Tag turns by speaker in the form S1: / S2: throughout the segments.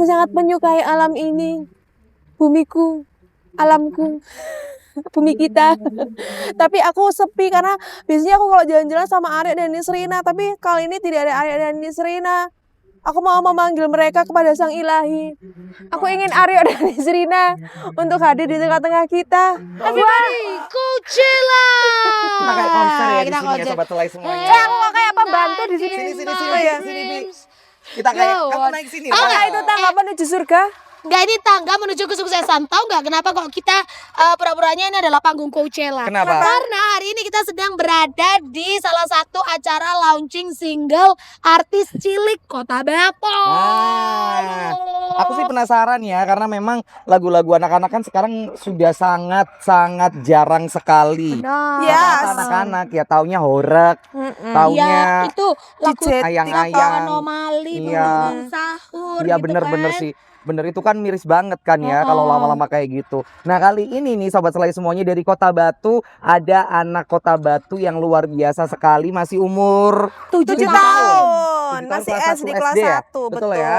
S1: sangat menyukai alam ini, bumiku, alamku, bumi kita. Tapi aku sepi karena biasanya aku kalau jalan-jalan sama Arya dan Nisrina, tapi kali ini tidak ada Arya dan Nisrina. Aku mau memanggil mereka kepada Sang Ilahi. Aku ingin Arya dan Nisrina untuk hadir di tengah-tengah kita.
S2: Everybody, Coachella.
S3: Kita kayak konser ya di
S2: Kita
S3: sini ya
S2: konser.
S3: Sobat Selai semuanya.
S1: Aku mau kayak pembantu di sini.
S3: Sini,
S1: Oh, iya.
S3: Bi. Kita kayak kamu naik sini.
S1: Apakah itu tangga menuju surga?
S2: Enggak, ini tangga menuju kesuksesan. Tahu nggak kenapa kok kita pura-puranya ini adalah panggung Coachella?
S3: Kenapa?
S2: Karena hari ini kita sedang berada di salah satu acara launching single artis cilik Kota Batu.
S3: Nah, aku sih penasaran ya karena memang lagu-lagu anak-anak kan sekarang sudah sangat jarang sekali.
S1: Yes.
S3: Anak-anak ya taunya horeg, taunya
S2: Iya, itu lagu
S1: Cicit,
S3: ayang-ayang.
S2: anomali,
S3: Iya.
S2: bangun sahur.
S3: Iya
S2: gitu
S3: bener-bener
S2: kan.
S3: sih. Bener itu kan miris banget kan ya kalau lama-lama kayak gitu. Nah kali ini nih Sobat Selai semuanya dari Kota Batu, ada anak Kota Batu yang luar biasa sekali, masih umur
S1: 7
S3: tahun.
S1: tahun.
S3: 7 tahun,
S1: Masih
S3: kelas
S1: SD
S3: 1
S1: kelas
S3: SD ya?
S1: 1.
S3: Betul ya?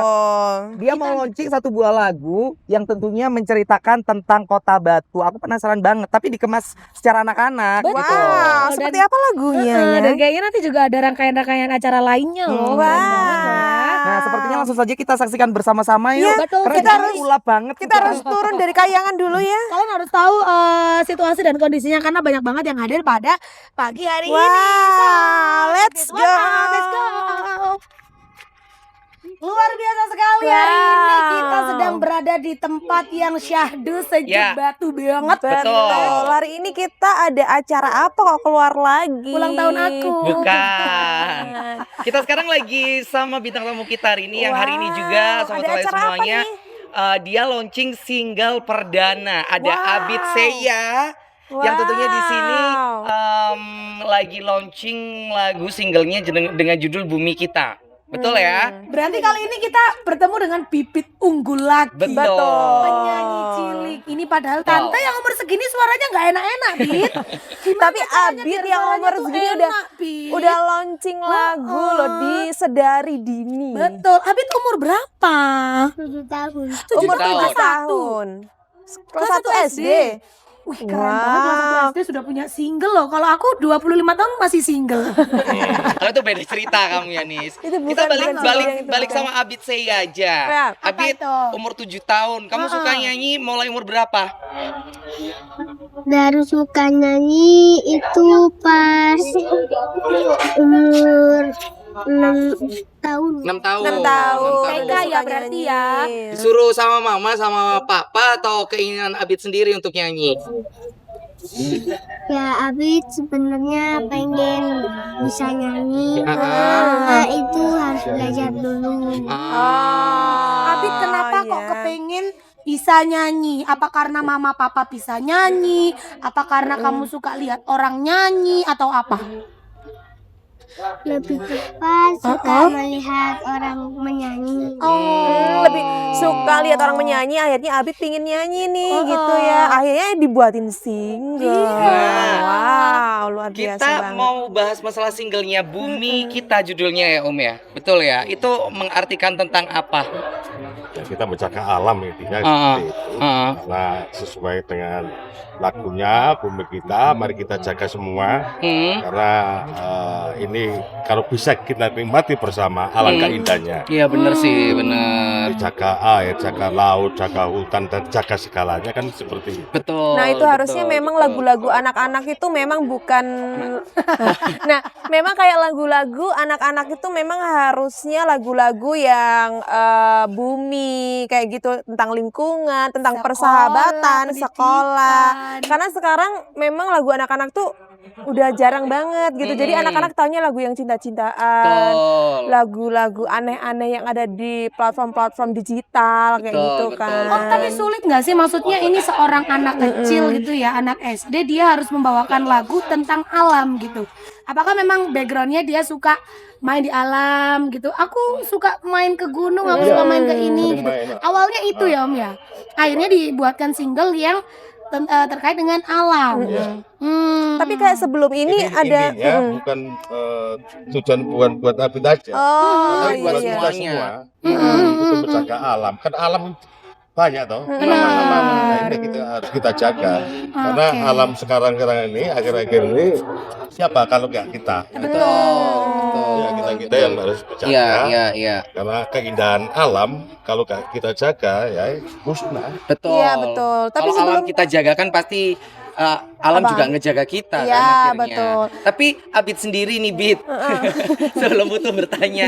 S3: Dia mau launching satu buah lagu yang tentunya menceritakan tentang Kota Batu. Aku penasaran banget, tapi dikemas secara anak-anak
S2: Betul.
S3: gitu.
S1: Wow,
S2: Dan-
S1: seperti apa lagunya ya?
S2: Dan kayaknya nanti juga ada rangkaian-rangkaian acara lainnya loh. Keren banget loh ya.
S3: Nah sepertinya langsung saja kita saksikan bersama-sama yuk.
S2: Iya, betul.
S3: Karena
S2: Kita
S3: ini
S2: harus-
S3: ulap banget.
S1: Kita harus turun dari kayangan dulu ya.
S2: Kalian harus tahu situasi dan kondisinya karena banyak banget yang hadir pada pagi hari ini.
S1: Wow, let's
S2: This
S1: go.
S2: one, let's go. Luar biasa sekali hari ini kita sedang berada di tempat yang syahdu sejuk
S3: Ya.
S2: batu banget.
S1: Betul. Hari ini kita ada acara apa kok keluar lagi?
S2: Ulang tahun aku.
S4: Bukan. Kita sekarang lagi sama bintang tamu kita hari ini yang hari ini juga Sobat
S1: ada
S4: Selai
S1: acara apa
S4: semuanya.
S1: nih?
S4: Dia launching single perdana. Ada
S1: Wow.
S4: Abid Seya yang tentunya di sini
S1: Wow.
S4: lagi launching lagu singlenya dengan judul Bumi Kita. Betul ya?
S2: Berarti kali ini kita bertemu dengan bibit unggul lagi.
S4: Betul.
S2: Penyanyi cilik. Ini padahal tante yang umur segini suaranya nggak enak-enak, Bit. Gimana
S1: Tapi
S2: caranya
S1: Abid
S2: biar
S1: yang
S2: suaranya
S1: umur
S2: tuh
S1: segini
S2: enak, Bit?
S1: udah launching lagu loh di sedari dini.
S2: Betul. Abid umur berapa?
S5: 7 tahun.
S1: Umur
S4: 7
S1: 7 tahun. Kelas 1 SD.
S2: Wih, keren banget kelas 1 SD sudah punya single loh. Kalau aku 25 tahun masih single.
S4: Kalau itu beda cerita kamu ya Nis.
S1: Itu bukan-
S4: Kita balik
S1: bukan
S4: balik
S1: yang itu,
S4: balik
S1: bukan.
S4: sama Abid Seya aja.
S1: Ya,
S2: apa
S4: Abid
S2: itu?
S4: umur 7 tahun. Kamu suka nyanyi mulai umur berapa?
S5: Baru suka nyanyi itu pas umur 6 tahun.
S4: 6 tahun.
S1: 6 tahun.
S2: TK
S1: udah
S2: ya
S1: suka
S2: berarti
S1: nyanyi.
S2: ya.
S4: Disuruh sama mama sama papa atau keinginan Abid sendiri untuk nyanyi?
S5: Ya Abid sebenarnya pengen bisa nyanyi.
S4: Ah.
S5: Nah, itu harus belajar dulu.
S2: Abid kenapa kok
S1: iya.
S2: kepengen bisa nyanyi? Apa karena mama papa bisa nyanyi? Apa karena kamu suka lihat orang nyanyi atau apa?
S5: Lebih tepat suka melihat orang menyanyi.
S1: Lebih suka lihat orang menyanyi, akhirnya Abid pingin nyanyi nih gitu ya. Akhirnya dibuatin single. Wow, luar biasa
S4: Kita
S1: banget.
S4: mau bahas masalah singlenya Bumi Kita judulnya ya Om ya. Betul ya? Itu mengartikan tentang apa?
S6: Ya, kita menjaga alam intinya seperti itu. Nah, sesuai dengan lagunya Bumi Kita, mari kita jaga semua karena ini kalau bisa kita nikmati bersama alangkah indahnya.
S4: Iya bener sih, bener.
S6: Jaga air, jaga laut, jaga hutan dan jaga segalanya kan seperti itu.
S4: Betul.
S1: Nah itu harusnya
S4: betul,
S1: memang
S4: betul.
S1: lagu-lagu anak-anak itu memang bukan. Nah memang kayak lagu-lagu anak-anak itu memang harusnya lagu-lagu yang bumi kayak gitu, tentang lingkungan, tentang
S2: Sekolah,
S1: persahabatan, sekolah.
S2: pendidikan.
S1: Karena sekarang memang lagu anak-anak tuh udah jarang banget gitu. Jadi anak-anak taunya lagu yang cinta-cintaan,
S4: Betul.
S1: lagu-lagu aneh-aneh yang ada di platform-platform digital kayak
S4: Betul,
S1: gitu
S4: betul.
S1: kan.
S2: Oh, tapi sulit nggak sih? Maksudnya ini seorang anak kecil gitu ya, anak SD, dia harus membawakan lagu tentang alam gitu. Apakah memang backgroundnya dia suka main di alam gitu? Aku suka main ke gunung, aku suka main ke ini gitu. Awalnya itu ya Om ya. Akhirnya dibuatkan single yang terkait dengan alam.
S1: Tapi kayak sebelum ini ada
S6: ya, bukan tujuan buat Abid aja.
S1: Oh
S6: Tapi buat
S1: iya.
S6: kita semua untuk menjaga alam. Kan alam banyak toh. Nama-nama nah, ini kita harus kita jaga. Karena alam sekarang ini akhir-akhir ini siapa kalau nggak kita? Ya kita yang harus menjaga.
S4: Iya.
S6: Karena keindahan alam kalau nggak kita jaga ya musnah.
S4: Betul.
S1: Iya, betul. Tapi
S4: Kalau alam
S1: sebelum-
S4: kita jaga kan pasti alam
S1: Apa?
S4: juga ngejaga kita
S1: Iya,
S4: kan akhirnya.
S1: betul.
S4: Tapi Abid sendiri nih Bid. Sebelum Putu bertanya.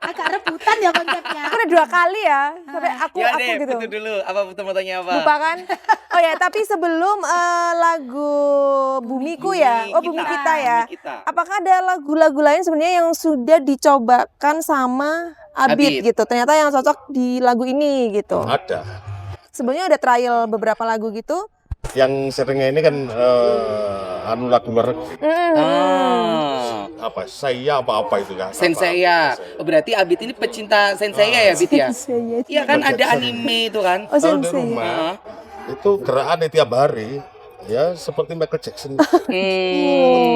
S2: Agak rebutan ya konsepnya.
S1: Aku udah 2 kali ya sampai aku
S4: Ya deh,
S1: gitu.
S4: Putu dulu. Apa Putu mau tanya apa?
S1: Lupa kan? Oh ya, tapi sebelum lagu Bumiku ya. Oh, Bumi Kita ya.
S4: Bumi Kita.
S1: Apakah ada lagu-lagu lain sebenarnya yang sudah dicobakan sama Abid
S4: Abid.
S1: gitu? Ternyata yang cocok di lagu ini gitu.
S6: Ada.
S1: Sebelumnya udah trial beberapa lagu gitu.
S6: Yang seringnya ini kan lagu luar negeri.
S4: Oh.
S6: Apa saya apa itu kan?
S4: Senseiya. Oh, berarti Abid ini pecinta Senseiya ya, Bid ya?
S1: Sensei.
S4: Iya kan ada anime itu kan?
S1: Oh,
S6: Kalau di
S1: Sensei.
S6: rumah itu gerakannya tiap hari ya seperti Michael Jackson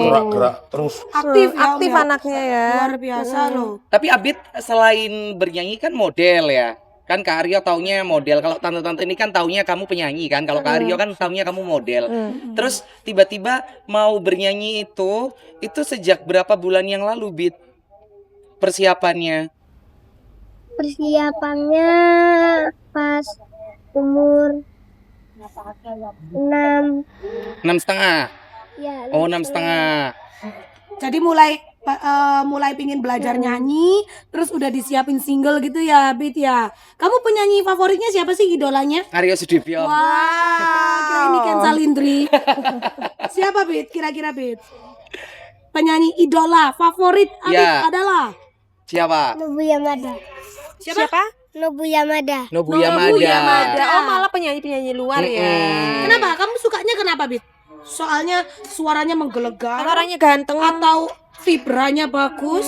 S6: gerak-gerak terus.
S2: Aktif ya, Om
S1: Aktif
S2: ya.
S1: anaknya ya.
S2: Luar biasa loh.
S4: Tapi Abid selain bernyanyi kan model ya. Kan Kak Aryo taunya model. Kalau tante-tante ini kan taunya kamu penyanyi kan. Kalau Kak Aryo kan taunya kamu model. Terus tiba-tiba mau bernyanyi itu sejak berapa bulan yang lalu, Bid? Persiapannya.
S5: Persiapannya pas umur 6
S4: 6,5.
S5: ya.
S4: Oh, 6,5.
S2: Jadi mulai pingin belajar nyanyi, terus udah disiapin single gitu ya, Bit ya. Kamu penyanyi favoritnya siapa sih, idolanya?
S4: Aryo Sudibyo.
S2: Wah, kira ini Ken Salindri. Siapa, Bit? Kira-kira, Bit? Penyanyi idola favorit Abid
S4: Ya.
S2: adalah
S4: Siapa?
S5: Nobu Yamada.
S2: siapa?
S5: Nobu Yamada.
S4: Nobu
S2: Nobu
S4: Yamada.
S2: Yamada.
S1: Oh, malah penyanyi-penyanyi luar ya.
S2: Kenapa? Kamu sukanya kenapa, Bit? Soalnya suaranya menggelegar,
S1: Orangnya ganteng.
S2: atau vibranya bagus,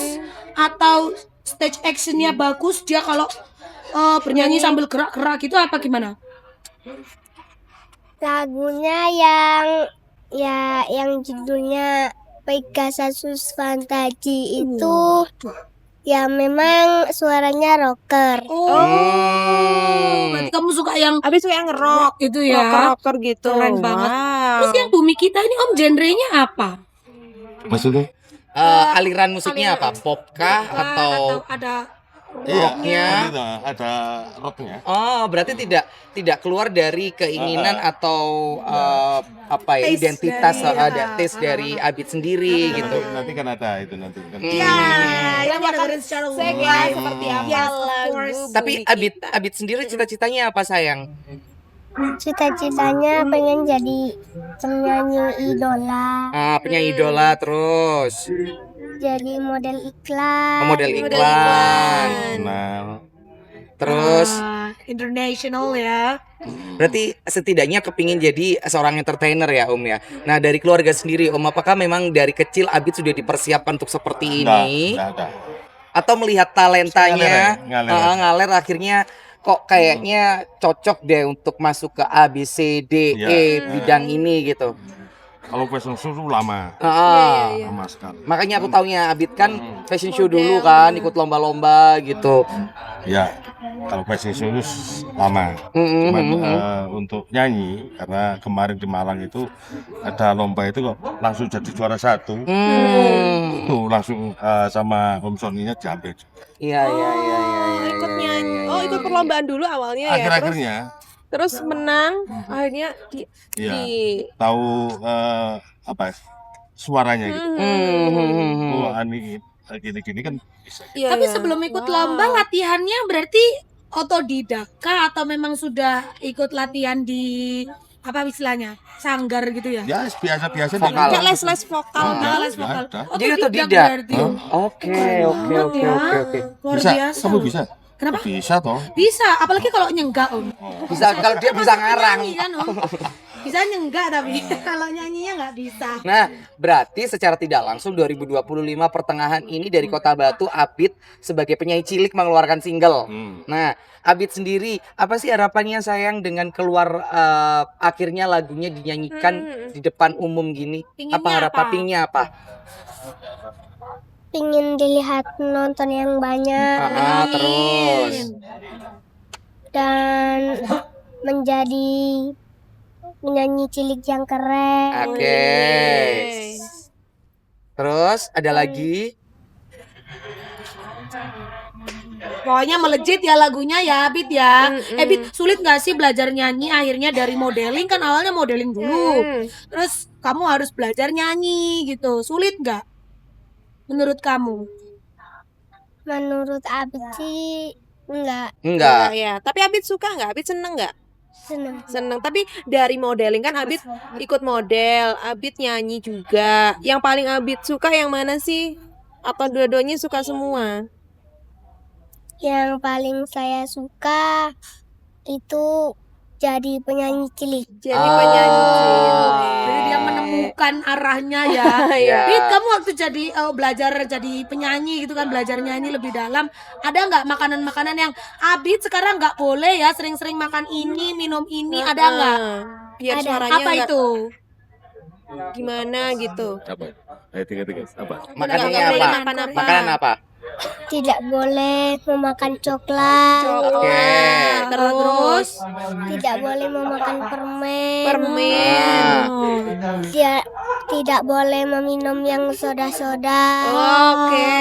S2: atau stage actionnya bagus, dia kalau bernyanyi sambil gerak-gerak gitu apa gimana?
S5: Lagunya yang judulnya Pegasus Fantasi itu ya memang suaranya rocker.
S2: Berarti kamu suka yang
S1: Abis suka yang nge-rock
S2: gitu ya?
S1: rocker gitu.
S2: Keren banget.
S1: Wow.
S2: Terus yang Bumi Kita ini Om genrenya apa?
S6: Maksudnya?
S4: Aliran musiknya apa? Pop kah atau
S2: ada
S4: rocknya?
S6: Ada rocknya.
S4: Oh, berarti tidak keluar dari keinginan atau apa ya,
S2: Taste
S4: identitas
S2: dari-
S4: ada taste dari Abid sendiri gitu.
S6: Nanti kan ada itu nanti kan.
S2: ya, yang
S1: akan
S2: dengerin secara
S1: saya
S2: live.
S1: kira seperti apa
S2: Yes, of
S1: lagu
S2: course.
S4: Tapi Abid sendiri cita-citanya apa, sayang?
S5: Cita-citanya pengen jadi penyanyi idola,
S4: Penyanyi idola terus.
S5: jadi model iklan.
S4: Model iklan.
S6: Kenal.
S4: Terus
S2: International ya.
S4: berarti setidaknya kepingin jadi seorang entertainer ya, Om ya. Nah, dari keluarga sendiri, Om, apakah memang dari kecil Abid sudah dipersiapkan untuk seperti ini?
S6: Nggak ada.
S4: Atau melihat talentanya
S6: Ngalir.
S4: ngalir akhirnya kok kayaknya cocok deh untuk masuk ke A B C D E bidang ini gitu.
S6: Kalau fashion show itu lama. Lama sekali.
S4: Makanya aku taunya Abid kan fashion show dulu kan, ikut lomba-lomba gitu.
S6: Ya, kalau fashion show itu lama. Cuman untuk nyanyi karena kemarin di Malang itu ada lomba itu kok langsung jadi juara 1. Itu langsung sama Om Soninya diambil.
S4: Iya.
S1: Ikut nyanyi. Oh, ikut perlombaan dulu awalnya ya.
S6: Akhir-akhirnya
S1: Terus menang, akhirnya
S6: iya, tahu apa suaranya gitu. Oh, Ani gini-gini kan bisa.
S2: Tapi sebelum ikut lomba latihannya berarti otodidak kah atau memang sudah ikut latihan di apa istilahnya? Sanggar gitu ya?
S6: Ya biasa-biasa
S4: Vokal.
S1: Kayak les vokal.
S2: Les vokal.
S6: ada.
S4: Jadi otodidak.
S2: berarti.
S4: Oke.
S2: Luar
S6: Bisa,
S2: biasa.
S6: kamu bisa?
S2: Kenapa?
S6: Bisa toh.
S2: Bisa, apalagi kalau nyenggak Om.
S4: Bisa kalau dia bisa ngarang.
S2: Nyanyi kan, Om. Bisa enggak tapi kalau nyanyinya nggak bisa.
S3: Nah, berarti secara tidak langsung 2025 pertengahan ini dari Kota Batu, Abid sebagai penyanyi cilik mengeluarkan single. Nah, Abid sendiri, apa sih harapannya sayang dengan keluar akhirnya lagunya dinyanyikan di depan umum gini?
S2: Pinginnya apa?
S3: Pinginnya apa?
S5: Pingin dilihat penonton yang banyak
S3: Terus.
S5: dan menjadi penyanyi cilik yang keren.
S3: Oke. Terus ada lagi?
S2: Pokoknya melejit ya lagunya ya, Bit ya. Bit, sulit nggak sih belajar nyanyi akhirnya dari modeling? Kan awalnya modeling dulu. Terus kamu harus belajar nyanyi gitu. Sulit nggak? Menurut kamu?
S5: Menurut Abid sih enggak
S3: Enggak.
S1: Ya, tapi Abid suka nggak? Abid seneng nggak?
S5: seneng.
S1: Seneng. Tapi dari modeling kan Abid ikut model, Abid nyanyi juga. Yang paling Abid suka yang mana sih? Atau dua-duanya suka semua?
S5: Yang paling saya suka itu jadi penyanyi cilik.
S1: Jadi penyanyi cilik.
S2: Jadi dia menemukan arahnya ya.
S3: Iya.
S2: Bit, kamu waktu jadi belajar jadi penyanyi gitu kan, belajar nyanyi lebih dalam, ada nggak makanan-makanan yang Abid sekarang nggak boleh ya sering-sering makan ini, minum ini, ada nggak?
S1: Biar
S5: Ada.
S1: suaranya
S2: Apa
S1: nggak
S2: itu?
S1: gimana gitu.
S6: Apa? Tiga apa?
S3: Makanannya
S1: Nggak boleh
S3: apa?
S1: makan apa?
S3: Makanan apa?
S5: Tidak boleh memakan coklat.
S3: Oke.
S1: Terus
S5: Tidak boleh memakan permen.
S1: permen.
S5: Dia tidak boleh meminum yang soda-soda.
S1: Oke.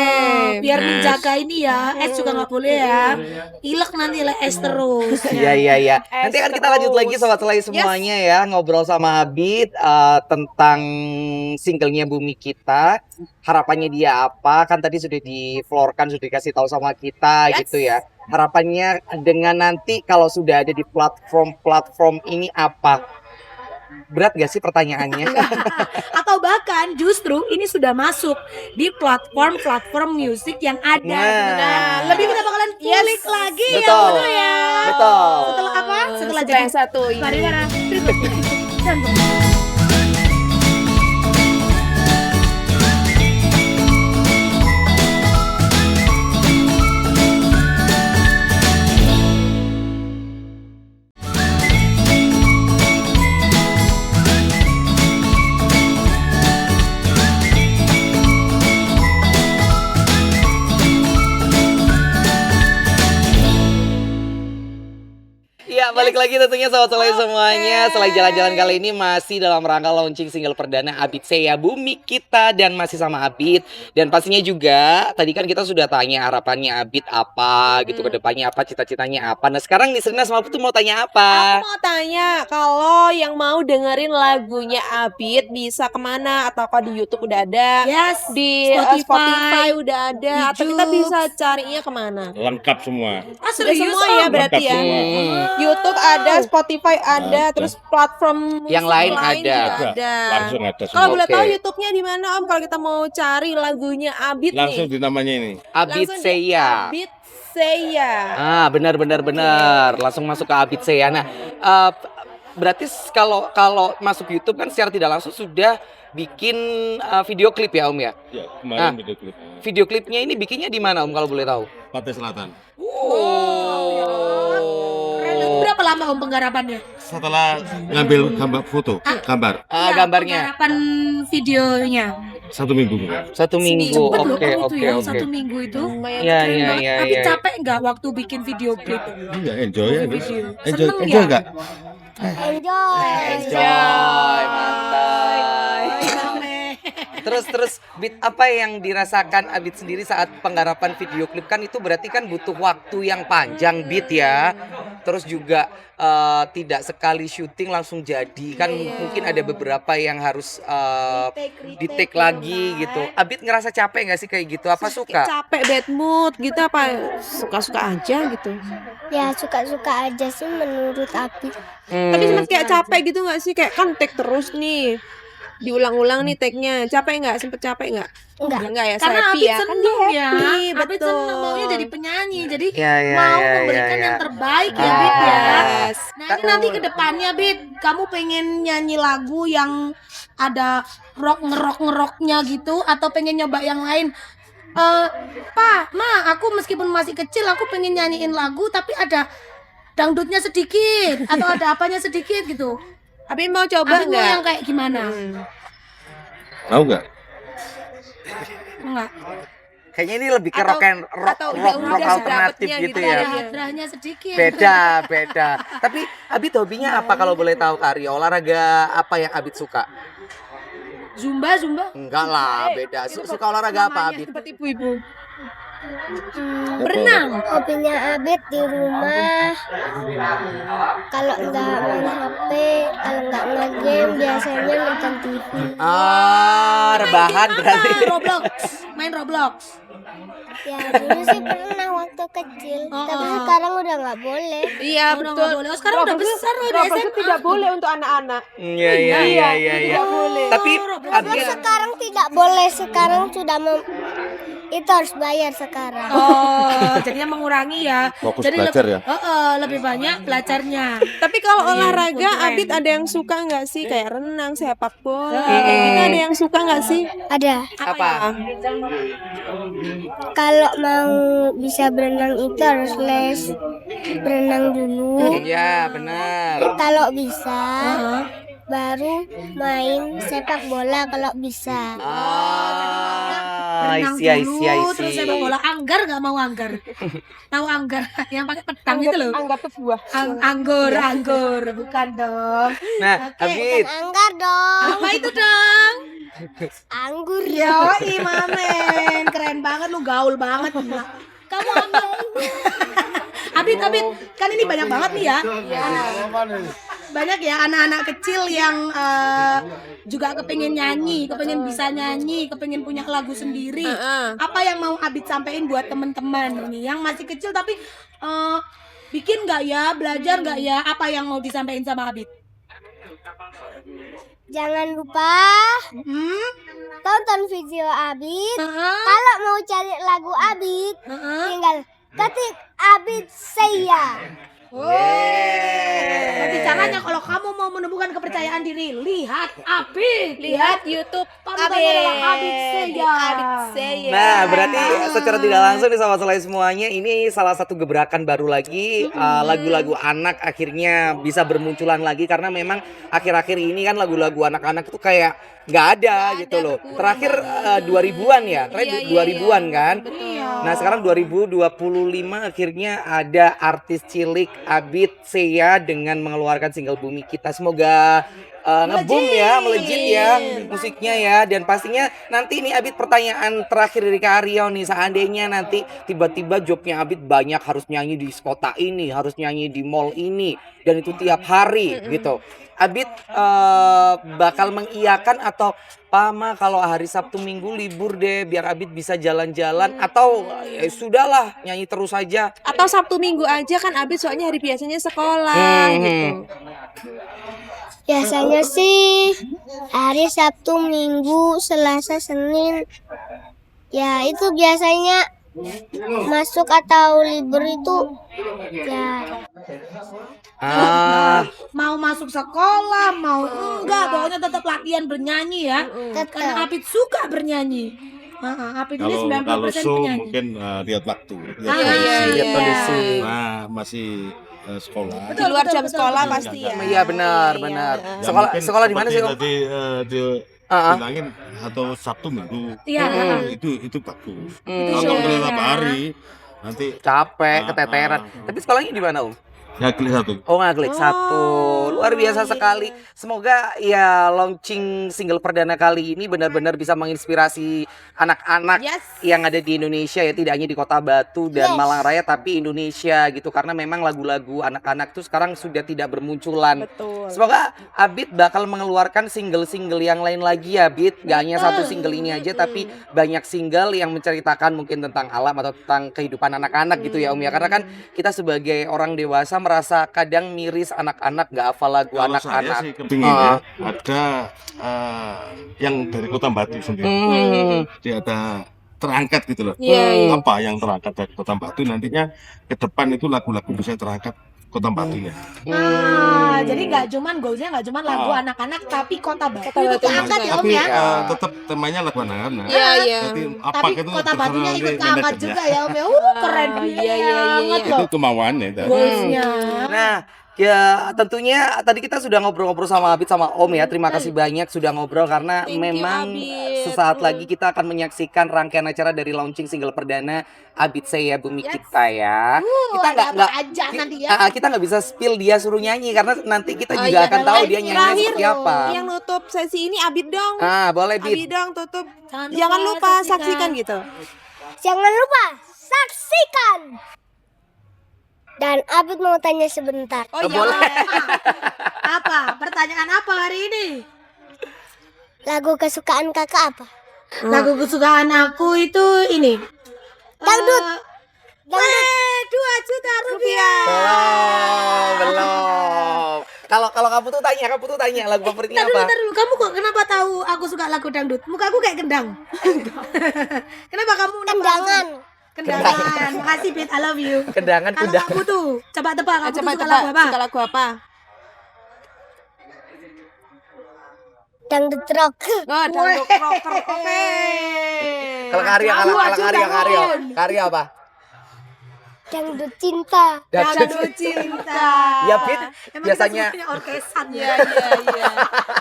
S2: Biar menjaga ini ya, es juga nggak boleh ya. Ilek nanti lah es terus.
S3: Iya. Nanti akan kita lanjut lagi sobat selai semuanya ya, ngobrol sama Abid tentang singlenya Bumi Kita. Harapannya dia apa? Kan tadi sudah di-floorkan, sudah dikasih tahu sama kita gitu ya. Harapannya dengan nanti kalau sudah ada di platform ini apa? Berat gak sih pertanyaannya?
S2: Atau bahkan justru ini sudah masuk di platform musik yang ada.
S3: Nah.
S2: Lebih kita bakalan kulik lagi ya,
S3: Betul.
S2: betul ya.
S3: Betul.
S2: Setelah apa? Setelah
S1: Setelah yang satu ini.
S2: pariwara berikut ini. Dan
S3: Ya, balik lagi tentunya sobat selai semuanya. Setelah jalan-jalan kali ini masih dalam rangka launching single perdana Abid Seya Bumi Kita, dan masih sama Abid. Dan pastinya juga tadi kan kita sudah tanya harapannya Abid apa gitu ke depannya, apa cita-citanya apa. Nah, sekarang nih Serina sama Putu mau tanya apa?
S1: Aku mau tanya, kalau yang mau dengerin lagunya Abid bisa kemana? Atau kalau di YouTube udah ada?
S2: yes,
S1: Di Spotify udah ada? Atau kita
S2: Joox.
S1: bisa carinya kemana?
S6: Lengkap semua.
S1: Sudah
S2: serius,
S1: semua ya
S2: Om?
S1: berarti ya? YouTube ada, Spotify ada, terus platform musik
S3: Yang lain
S1: lain
S3: ada.
S1: juga ada.
S6: Langsung ada
S1: Kalau
S6: semua.
S1: boleh
S3: Oke.
S1: tahu YouTube-nya di mana Om? Kalau kita mau cari lagunya Abid
S6: Langsung
S1: nih.
S6: di namanya ini.
S3: Abid
S1: Langsung di
S3: Seya.
S1: Abid Seya.
S3: Benar. Langsung masuk ke Abid Seya. Nah, berarti kalau masuk YouTube kan secara tidak langsung sudah bikin video klip ya Om ya?
S6: Ya, kemarin
S3: Ah.
S6: video klip.
S3: Video klipnya ini bikinnya di mana Om kalau boleh tahu?
S6: Pantai Selatan.
S2: Keren. Itu berapa lama Om penggarapannya?
S6: Setelah ngambil gambar gambar
S2: Iya,
S3: Gambarnya
S2: penggarapan videonya.
S6: 1 minggu.
S3: 1 minggu.
S2: Cepet loh
S3: Oke.
S2: Om itu ya, 1 minggu itu.
S1: Lumayan
S3: Iya,
S1: keren
S3: iya,
S1: banget.
S3: iya.
S2: Tapi capek nggak waktu bikin video klip?
S6: Iya, enjoy ya. guys.
S2: Video.
S6: Enjoy,
S2: Seneng
S6: enjoy
S2: ya?
S6: enggak?
S5: Enjoy.
S3: Mantap. Terus Bit, apa yang dirasakan Abid sendiri saat penggarapan video klip? Kan itu berarti kan butuh waktu yang panjang Bit ya. Terus juga tidak sekali syuting langsung jadi. Kan mungkin ada beberapa yang harus di take lagi gitu. Abid ngerasa capek nggak sih kayak gitu? Apa suka?
S1: Capek, bad mood gitu apa? Suka-suka aja gitu.
S5: Ya suka-suka aja sih menurut Abid.
S1: Tapi sempat kayak capek gitu nggak sih? Kayak kan take terus nih. diulang-ulang nih take-nya. Capek nggak? Sempet capek nggak? Enggak ya,
S2: Karena
S1: happy
S2: Abid
S1: ya. Kan dia
S2: seneng ya,
S1: happy,
S2: Abid
S1: betul.
S2: seneng maunya jadi penyanyi, jadi
S3: Ya, ya,
S2: mau
S3: ya,
S2: memberikan
S3: ya,
S2: yang
S3: ya.
S2: terbaik ya Bid ya.
S1: Yes.
S2: Nah ini nanti ke depannya Bid, kamu pengen nyanyi lagu yang ada ngeroknya gitu atau pengen nyoba yang lain? Pak, Ma, aku meskipun masih kecil aku pengen nyanyiin lagu tapi ada dangdutnya sedikit atau ada apanya sedikit gitu.
S1: Abid mau coba
S2: Abid mau
S1: nggak?
S2: yang kayak gimana?
S6: Tahu nggak?
S2: Enggak.
S3: Kayaknya ini lebih ke rock and rock,
S1: atau
S3: rock,
S1: udah
S3: rock alternatif
S1: dapetnya
S3: gitu
S1: gitu
S3: ya.
S1: ya.
S2: Ada hadrahnya sedikit.
S3: Beda. Tapi Abid hobinya apa kalau boleh tahu, Kak Aryo? Olahraga apa yang Abid suka?
S2: Zumba.
S3: Enggak lah, beda. Suka olahraga apa Abid?
S1: Seperti ibu-ibu.
S2: Berenang.
S5: Hobinya Abid di rumah. Kalau nggak main HP, kalau nggak nge-game, biasanya nonton TV.
S3: Rebahan berarti.
S2: Main Roblox.
S5: Ya dulu sih pernah waktu kecil, tapi sekarang udah nggak boleh.
S1: Iya,
S2: Udah
S1: betul.
S2: nggak boleh. Oh, sekarang udah
S1: Roblox
S2: besar loh, udah
S1: Roblox itu
S2: SMA.
S1: tidak boleh untuk anak-anak.
S3: Iya.
S1: Tidak boleh.
S3: Tapi
S2: Roblox
S3: Abid
S5: Sekarang tidak boleh, sekarang sudah itu harus bayar sekarang.
S2: Oh, jadinya mengurangi ya.
S6: Fokus
S2: Jadi
S6: belajar ya?
S2: lebih banyak belajarnya.
S1: Tapi kalau
S2: Iya,
S1: olahraga,
S2: keren.
S1: Abid ada yang suka nggak sih? Kayak renang, sepak bola, kayak gitu ada yang suka nggak sih?
S5: Ada.
S3: apa?
S5: Kalau mau bisa berenang itu harus les berenang dulu.
S3: Iya, benar.
S5: Kalau bisa, baru main sepak bola kalau bisa.
S2: Renang
S3: I
S2: dulu,
S3: see.
S2: terus sepak bola. Anggar nggak mau anggar. Tahu anggar yang pakai pedang itu loh.
S1: Anggap buah.
S2: Anggur, bukan dong.
S3: Nah, Abid,
S5: Bukan anggar dong,
S2: Apa itu dong?
S5: anggur.
S2: Yoi, Mamen. Keren banget lu, gaul banget. Gila. Kamu ambil. Abid, kan ini banyak banget nih ya. Banyak ya anak-anak kecil yang juga kepengen nyanyi, kepengen bisa nyanyi, kepengen punya lagu sendiri. Apa yang mau Abid sampein buat teman-teman ini yang masih kecil tapi bikin nggak ya, belajar nggak ya? Apa yang mau disampaikan sama Abid?
S5: Jangan lupa tonton video Abid. Kalau mau cari lagu Abid, tinggal ketik Abid saya.
S2: Tapi caranya kalau kamu mau menemukan kepercayaan diri, lihat Abid,
S1: Lihat YouTube
S2: panutannya adalah Abid Seya.
S3: nah berarti secara tidak langsung nih sahabat Selai semuanya, ini salah satu gebrakan baru lagi, lagu-lagu anak akhirnya bisa bermunculan lagi karena memang akhir-akhir ini kan lagu-lagu anak-anak itu kayak nggak ada gitu loh. Terakhir 2000-an ya, terakhir 2000-an kan. Nah sekarang 2025 akhirnya ada artis cilik Abid Seya dengan mengeluarkan single Bumi Kita. Semoga nge-boom ya, melejit ya musiknya ya. Dan pastinya nanti ini Abid, pertanyaan terakhir dari Kak Aryo nih, seandainya nanti tiba-tiba jobnya Abid banyak, harus nyanyi di kota ini, harus nyanyi di mall ini, dan itu tiap hari gitu, Abid bakal mengiyakan atau Pama kalau hari Sabtu Minggu libur deh biar Abid bisa jalan-jalan, atau ya sudahlah nyanyi terus saja?
S1: Atau Sabtu Minggu aja kan Abid soalnya hari biasanya sekolah gitu.
S5: Biasanya sih hari Sabtu, Minggu, Selasa, Senin. Ya itu biasanya masuk atau libur itu ya
S2: Mau masuk sekolah, mau enggak, pokoknya tetap latihan bernyanyi ya. Karena Abid suka bernyanyi. Abid ini
S6: Kalau
S2: 90%
S6: show
S2: penyanyi.
S6: mungkin lihat waktu,
S3: Lihat kondisi.
S6: Nah, masih sekolah.
S1: Di luar jam sekolah pasti ya.
S3: Iya benar.
S6: Ya,
S3: Sekolah
S6: mungkin
S3: sekolah di mana sih, Om?
S6: seperti tadi bilangin atau Sabtu Minggu.
S2: Iya.
S6: Itu bagus.
S2: show
S6: Kalau
S2: ya.
S6: berapa hari nanti
S3: Capek, keteteran. Tapi sekolahnya di mana, Om?
S6: ya klik satu.
S3: Oh, Ngaglik 1. Luar biasa sekali. Semoga ya launching single perdana kali ini benar-benar bisa menginspirasi anak-anak yang ada di Indonesia ya, tidak hanya di Kota Batu dan Malang Raya tapi Indonesia gitu, karena memang lagu-lagu anak-anak tuh sekarang sudah tidak bermunculan.
S1: Betul.
S3: Semoga Abid bakal mengeluarkan single-single yang lain lagi ya, Abid. Gak hanya satu single ini aja, tapi banyak single yang menceritakan mungkin tentang alam atau tentang kehidupan anak-anak gitu ya, Om ya. Karena kan kita sebagai orang dewasa merasa kadang miris anak-anak nggak hafal lagu
S6: Kalau saya
S3: anak-anak?
S6: sih kepinginnya ada yang dari Kota Batu sendiri. Jadi ada terangkat gitu loh. Apa yang terangkat dari Kota Batu nantinya ke depan itu lagu-lagu bisa terangkat Kota Batunya.
S2: Jadi nggak cuman goalsnya nggak cuman lagu anak-anak tapi Kota Batu
S1: Kota
S2: itu
S1: Batu
S2: keangkat ya Om
S6: Tapi
S2: ya.
S6: tetap temanya lagu anak-anak.
S1: Iya, iya.
S6: Jadi apa
S2: Tapi
S6: itu
S2: Kota
S6: terserah
S2: Batunya
S6: nanti
S2: ikut keangkat
S6: manajernya.
S2: juga ya Om ya. Keren banget
S6: Itu
S2: loh
S6: kemauannya itu.
S2: goalsnya.
S3: Nah, ya tentunya tadi kita sudah ngobrol-ngobrol sama Abid sama Om ya. Terima kasih banyak sudah ngobrol karena
S1: Thank you,
S3: memang
S1: Abid.
S3: sesaat lagi kita akan menyaksikan rangkaian acara dari launching single perdana Abid Saya Bumi Kita ya. Kita
S2: ada apa aja nanti ya.
S3: kita nggak bisa spill dia suruh nyanyi karena nanti kita juga
S1: iya,
S3: akan tahu
S1: boleh.
S3: dia nyanyi
S1: Terakhir,
S3: seperti apa.
S1: Yang nutup sesi ini Abid dong.
S3: Boleh Bid.
S1: Abid dong tutup.
S2: Jangan
S1: Jangan lupa
S2: saksikan.
S1: saksikan gitu.
S5: Jangan lupa saksikan. Dan Abid mau tanya sebentar.
S1: Oh iya.
S3: Boleh.
S2: Apa? Pertanyaan apa hari ini?
S5: Lagu kesukaan kakak apa?
S2: Lagu kesukaan aku itu ini.
S5: Dangdut.
S2: Dangdut. 2 juta rupiah.
S3: Belum. Kalau kamu tuh tanya lagu favoritnya apa?
S2: Ntar dulu, kamu kok kenapa tahu aku suka lagu dangdut? Muka aku kayak kendang. Kenapa kamu?
S5: Kendangan.
S2: Kendangan. Makasih Pit, I love you.
S3: Kendangan
S2: Kalau
S3: kuda.
S2: kamu tuh, coba tebak kamu tuh
S1: Coba
S2: suka lagu apa?
S1: suka lagu apa?
S5: Dangdut rock.
S1: Oh, dangdut rocker. Oke.
S3: Kalau karya apa?
S5: Dangdut cinta.
S2: Dangdut cinta.
S3: Ya Pit,
S2: Emang
S3: biasanya
S2: kita semuanya orkesan
S1: Iya,
S2: ya.
S1: iya, iya.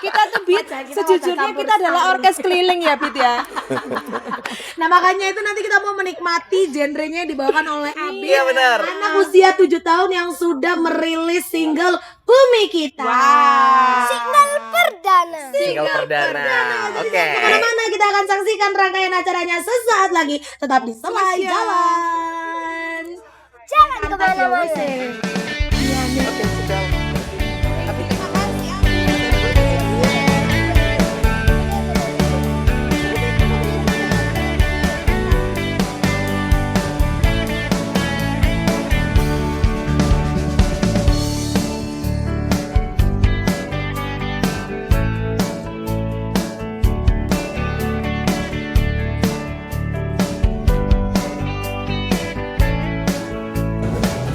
S1: Kita tuh Bit,
S2: Kita
S1: sejujurnya
S2: campur
S1: kita adalah
S2: sari.
S1: orkes keliling ya Bit ya.
S2: Nah makanya itu nanti kita mau menikmati genrenya yang dibawakan oleh Abid.
S3: Iya, benar.
S2: Anak usia 7 tahun yang sudah merilis single Bumi Kita.
S5: Single perdana.
S3: single perdana. Oke.
S2: Kemana-mana kita akan saksikan rangkaian acaranya sesaat lagi. Tetap di Selai Jalan.
S5: Jangan kemana-mana.
S3: Oke, sudah. Tapi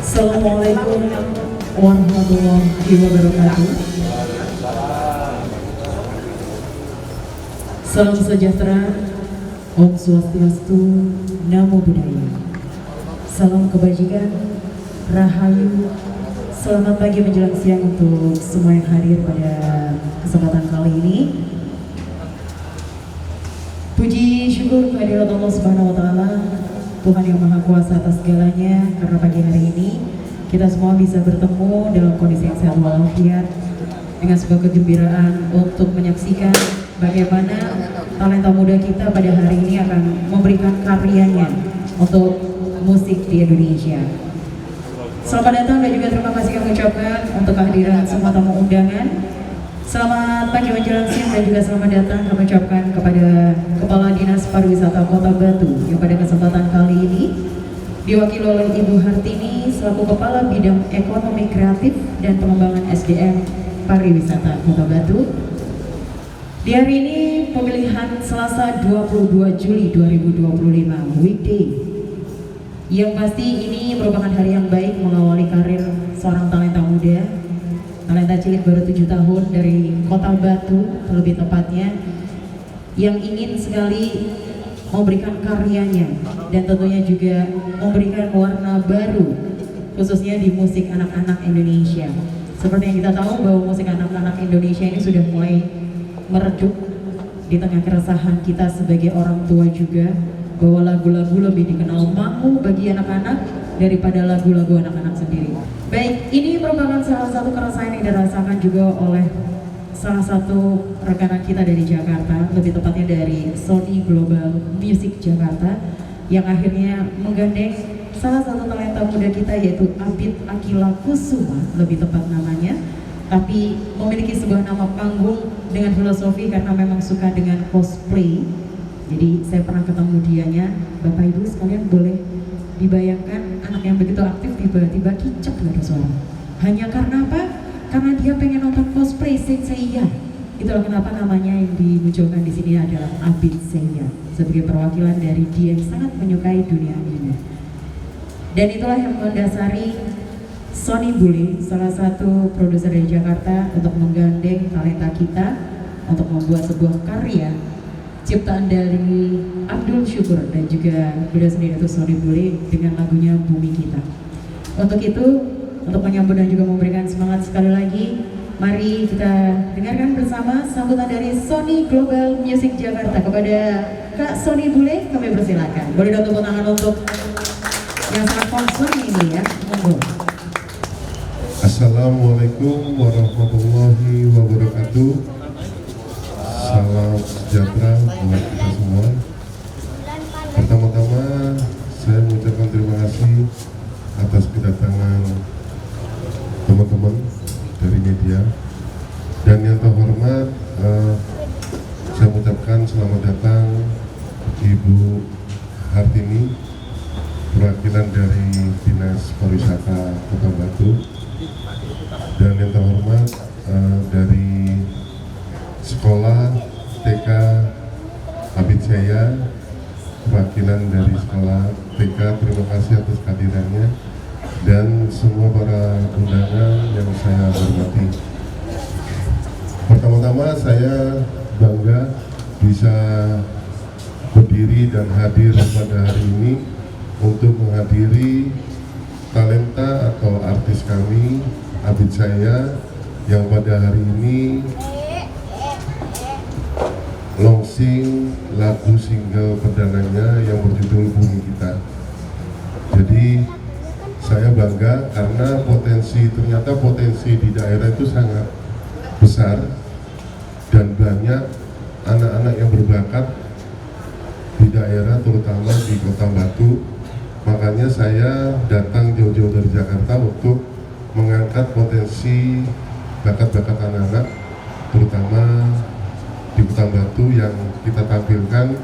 S7: Assalamualaikum warahmatullahi wabarakatuh. Salam sejahtera, Om Swastiastu, Namo Buddhaya. Salam kebajikan, Rahayu. Selamat pagi menjelang siang untuk semua yang hadir pada kesempatan kali ini. Puji syukur kehadirat Allah Subhanahu wa taala, Tuhan yang Maha Kuasa atas segalanya, karena pagi hari ini kita semua bisa bertemu dalam kondisi yang sehat walafiat dengan sebuah kegembiraan untuk menyaksikan bagaimana talenta muda kita pada hari ini akan memberikan karyanya untuk musik di Indonesia. Selamat datang dan juga terima kasih kami ucapkan untuk kehadiran semua tamu undangan. Selamat pagi menjelang siang dan juga selamat datang kami ucapkan kepada Kepala Dinas Pariwisata Kota Batu yang pada kesempatan kali ini diwakili oleh Ibu Hartini selaku Kepala Bidang Ekonomi Kreatif dan Pengembangan SDM Pariwisata Kota Batu. Di hari ini pemilihan Selasa 22 Juli 2025 weekday, yang pasti ini merupakan hari yang baik mengawali karir seorang talenta muda, talenta cilik baru 7 tahun dari Kota Batu lebih tepatnya, yang ingin sekali memberikan karyanya dan tentunya juga memberikan warna baru khususnya di musik anak-anak Indonesia. Seperti yang kita tahu bahwa musik anak-anak Indonesia ini sudah mulai meredup di tengah keresahan kita sebagai orang tua juga, bahwa lagu-lagu lebih dikenal mahu bagi anak-anak daripada lagu-lagu anak-anak sendiri. Baik, ini merupakan salah satu keresahan yang dirasakan juga oleh salah satu rekanan kita dari Jakarta, lebih tepatnya dari Sony Global Music Jakarta, yang akhirnya menggandeng salah satu talenta muda kita yaitu Abid Akila Kusuma, lebih tepat namanya, tapi memiliki sebuah nama panggung dengan filosofi karena memang suka dengan cosplay. Jadi saya pernah ketemu dianya. Bapak Ibu sekalian boleh dibayangkan anak yang begitu aktif tiba-tiba kicap gak ada suara. Hanya karena apa? Karena dia pengen nonton cosplay Saint Seiya. Itulah kenapa namanya yang dimunculkan di sini adalah Abid Seiya, sebagai perwakilan dari dia yang sangat menyukai dunia anime. Dan itulah yang mendasari Sony Bule, salah satu produser dari Jakarta, untuk menggandeng talenta kita untuk membuat sebuah karya ciptaan dari Abdul Syukur dan juga beliau sendiri itu Sony Bule dengan lagunya Bumi Kita. Untuk itu, untuk menyambut dan juga memberikan semangat sekali lagi, mari kita dengarkan bersama sambutan dari Sony Global Music Jakarta kepada Kak Sony Bule. Kami persilakan. Boleh dong tepuk tangan untuk yang sangat concern ini ya. Monggo.
S8: Assalamualaikum warahmatullahi wabarakatuh. Salam sejahtera buat kita semua. Pertama-tama saya mengucapkan terima kasih atas kedatangan teman-teman dari media, dan yang terhormat saya mengucapkan selamat datang Ibu Hartini, perwakilan dari Dinas Pariwisata Kota Batu, dan yang terhormat dari Sekolah TK Abid Seiya, perwakilan dari Sekolah TK, terima kasih atas kehadirannya, dan semua para undangan yang saya hormati. Pertama-tama saya bangga bisa berdiri dan hadir pada hari ini untuk menghadiri talenta atau artis kami Abid Seiya yang pada hari ini launching lagu single perdananya yang berjudul Bumi Kita. Jadi saya bangga karena ternyata potensi di daerah itu sangat besar dan banyak anak-anak yang berbakat di daerah, terutama di Kota Batu. Makanya saya datang jauh-jauh dari Jakarta untuk mengangkat potensi bakat-bakat anak-anak, terutama di Kota Batu, yang kita tampilkan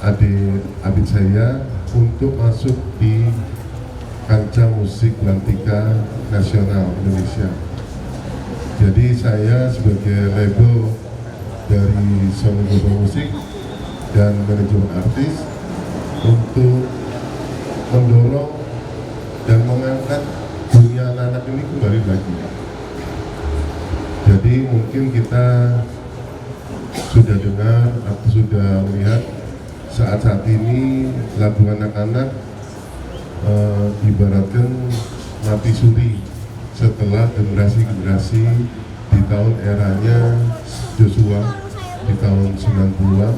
S8: adik Abid Seiya untuk masuk di kancah musik belantika nasional Indonesia. Jadi saya sebagai label dari Sony Global Music dan manajemen artis untuk mendorong dan mengangkat dunia anak-anak ini kembali lagi. Jadi mungkin kita sudah dengar atau sudah melihat saat-saat ini lagu anak-anak ibaratkan mati suri setelah generasi-generasi di tahun eranya Joshua di tahun 90-an.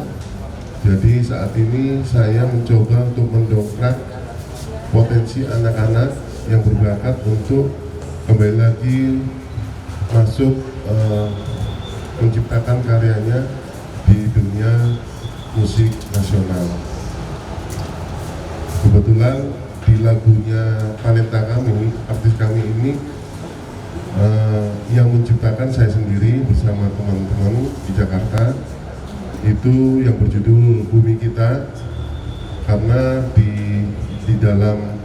S8: Jadi saat ini saya mencoba untuk mendongkrak potensi anak-anak yang berbakat untuk kembali lagi masuk menciptakan karyanya di dunia musik nasional. Kebetulan di lagunya talenta kami, artis kami ini yang menciptakan saya sendiri bersama teman-teman di Jakarta, itu yang berjudul Bumi Kita, karena di dalam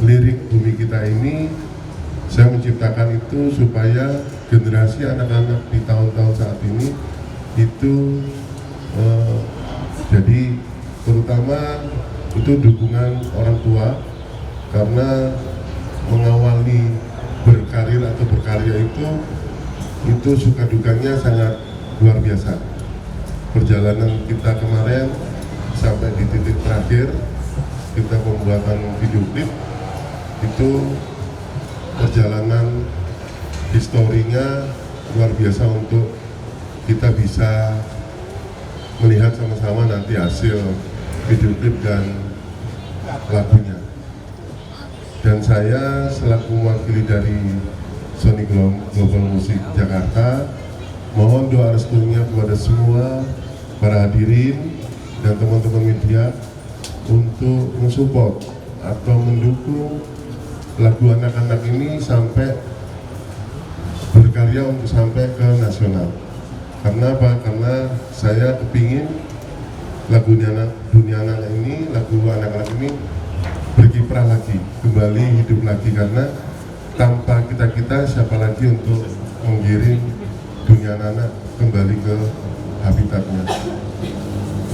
S8: lirik Bumi Kita ini saya menciptakan itu supaya generasi anak-anak di tahun-tahun saat ini itu jadi terutama itu dukungan orang tua, karena mengawali berkarir atau berkarya itu suka dukanya sangat luar biasa. Perjalanan kita kemarin sampai di titik terakhir kita pembuatan video klip itu perjalanan historinya luar biasa untuk kita bisa melihat sama-sama nanti hasil video klip dan lagunya. Dan saya selaku mewakili dari Sony Global Music Jakarta mohon doa restunya kepada semua para hadirin dan teman-teman media untuk mensupport atau mendukung lagu anak-anak ini sampai berkarya untuk sampai ke nasional. Karena apa? Karena saya kepingin lagu dunia anak ini, lagu anak-anak ini berkiprah lagi, kembali hidup lagi, karena tanpa kita siapa lagi untuk menggiring dunia anak kembali ke habitatnya.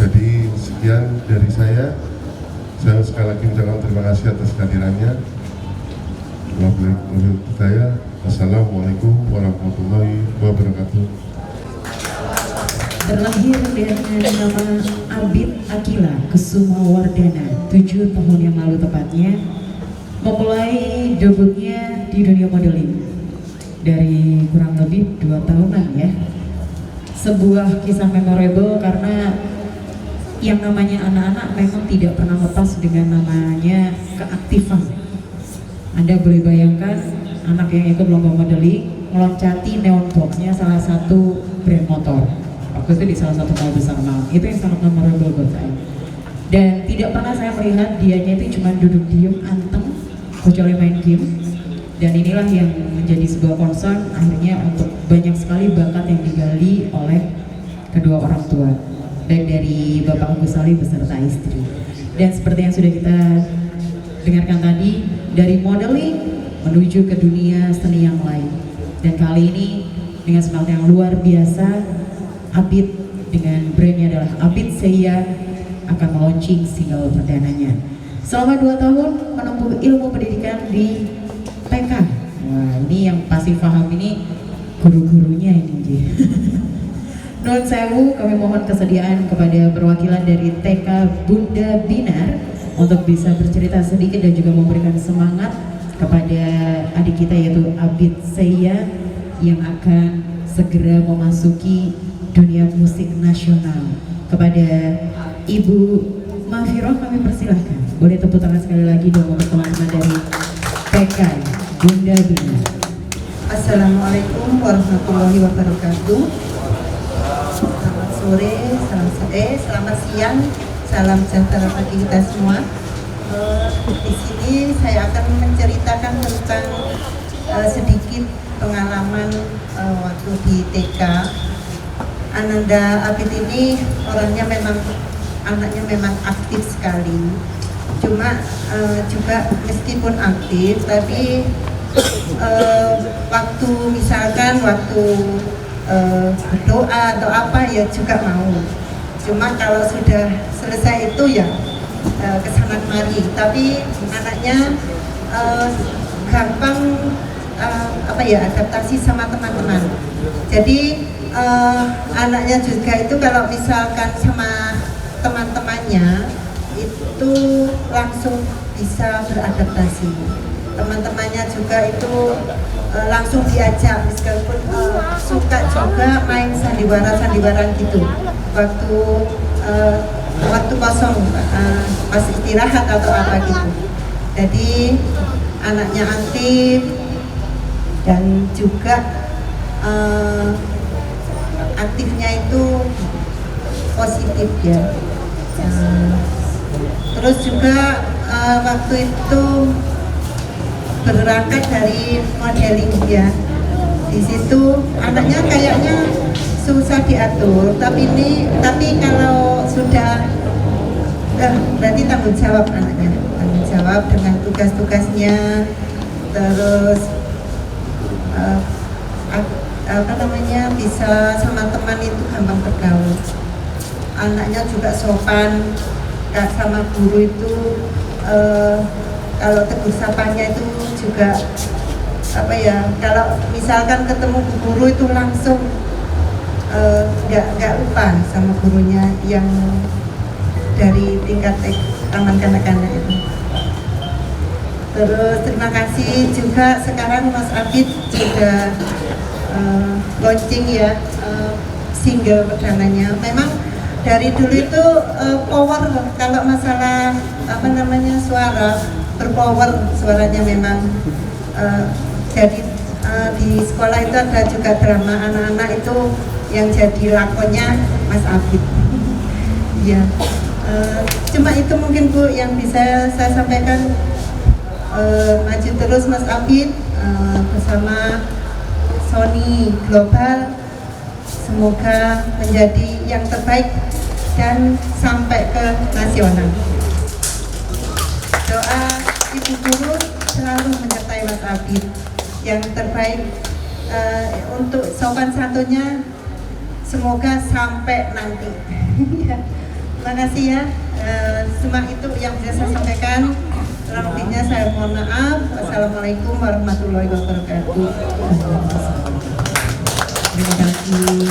S8: Jadi sekian dari saya sekali lagi mengucapkan terima kasih atas kehadirannya. Wassalamualaikum warahmatullahi wabarakatuh.
S7: Terlahir dengan nama Abid Akila Kusuma Wardana 7 tahun yang lalu tepatnya, memulai debutnya di dunia modeling dari kurang lebih 2 tahunan ya. Sebuah kisah memorable karena yang namanya anak-anak memang tidak pernah lepas dengan namanya keaktifan. Anda boleh bayangkan anak yang ikut lomba modeling meloncati neon box-nya salah satu brand motor. Waktu itu di salah satu mall besar Malang. Itu yang sangat memorable buat saya. Dan tidak pernah saya melihat dianya itu cuma duduk diem anteng kecuali main game. Dan inilah yang menjadi sebuah concern akhirnya untuk banyak sekali bakat yang digali oleh kedua orang tua, baik dari Bapak Agus Salih beserta istri. Dan seperti yang sudah kita dengarkan tadi, dari modeling menuju ke dunia seni yang lain. Dan kali ini dengan semangat yang luar biasa, Abid dengan brandnya adalah Abid Seiya akan meluncing single perdananya. Selama 2 tahun menempuh ilmu pendidikan di TK. Wah, ini yang pasti paham ini guru-gurunya ini. Nuhun sewu, kami mohon kesediaan kepada perwakilan dari TK Bunda Binar untuk bisa bercerita sedikit dan juga memberikan semangat kepada adik kita yaitu Abid Seiya yang akan segera memasuki dunia musik nasional. Kepada Ibu Mafiroh kami persilahkan. Boleh tepuk tangan sekali lagi dong untuk teman-teman dari TK Bunda Binar.
S9: Assalamualaikum warahmatullahi wabarakatuh. Selamat sore, selamat siang, salam sejahtera bagi kita semua. Di sini saya akan menceritakan tentang sedikit pengalaman waktu di TK. Ananda Abid ini anaknya memang aktif sekali. Cuma juga meskipun aktif, tapi waktu berdoa atau apa ya juga mau. Cuma kalau sudah selesai itu ya kesana kemari. Tapi anaknya gampang adaptasi sama teman-teman. Jadi anaknya juga itu kalau misalkan sama teman-temannya itu langsung bisa beradaptasi. Teman-temannya juga itu langsung diajak, meskipun suka juga main sandiwara gitu waktu kosong, pas istirahat atau apa gitu. Jadi anaknya aktif dan juga aktifnya itu positif ya. Terus juga waktu itu berangkat dari modeling ya. Di situ anaknya kayaknya susah diatur, tapi kalau sudah berarti tanggung jawab anaknya, tanggung jawab dengan tugas-tugasnya, terus bisa sama teman itu gampang bergaul. Anaknya juga sopan, sama guru itu kalau tegur sapanya itu juga kalau misalkan ketemu guru itu langsung nggak lupa sama gurunya yang dari tingkat taman kanak-kanak itu. Terus terima kasih juga sekarang Mas Abid juga launching ya single perdananya. Memang dari dulu itu power kalau masalah suara, berpower suaranya memang. Jadi di sekolah itu ada juga drama anak-anak itu yang jadi lakonnya Mas Abid. Ya, cuma itu mungkin Bu yang bisa saya sampaikan. Maju terus Mas Abid bersama Sony Global, semoga menjadi yang terbaik dan sampai ke nasional. Doa Ibu Guru selalu menyertai Mas Abid. yang terbaik. Untuk sopan santunnya semoga sampai nanti. Terima kasih ya. Semua itu yang bisa saya sampaikan. Kurang lebihnya saya mohon maaf. Wassalamualaikum warahmatullahi wabarakatuh.
S7: Terima kasih.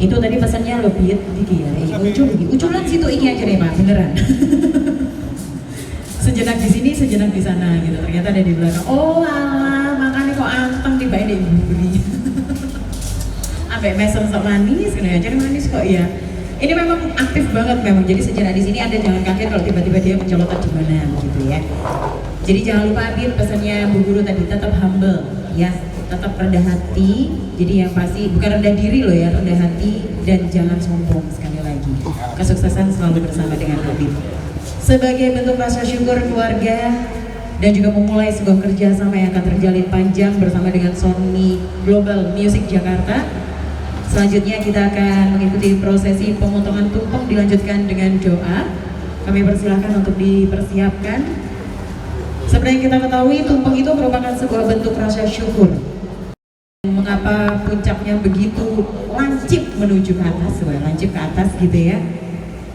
S7: Itu tadi pesannya lebih Diki ya. Uculan situ iki aja deh Pak, beneran. Sejenak di sini, sejenak di sana gitu. Ternyata ada di belakang. Oh alah, makanya kok anteng tiba di buri. Sampai mesem sok manis, kena aja manis kok ya. Ini memang aktif banget memang. Jadi sejenak di sini Anda jangan kaget kalau tiba-tiba dia mencolot di mana gitu ya. Jadi jangan lupa Abid pesannya Bu Guru tadi, tetap humble ya, tetap rendah hati. Jadi yang pasti bukan rendah diri loh ya, rendah hati dan jangan sombong sekali lagi. Kesuksesan selalu bersama dengan Abid. Sebagai bentuk rasa syukur keluarga dan juga memulai sebuah kerjasama yang akan terjalin panjang bersama dengan Sony Global Music Jakarta. Selanjutnya kita akan mengikuti prosesi pemotongan tumpeng dilanjutkan dengan doa. Kami persilahkan untuk dipersiapkan. Seperti yang kita ketahui, tumpeng itu merupakan sebuah bentuk rasa syukur. Mengapa puncaknya begitu lancip menuju ke atas, lancip ke atas gitu ya.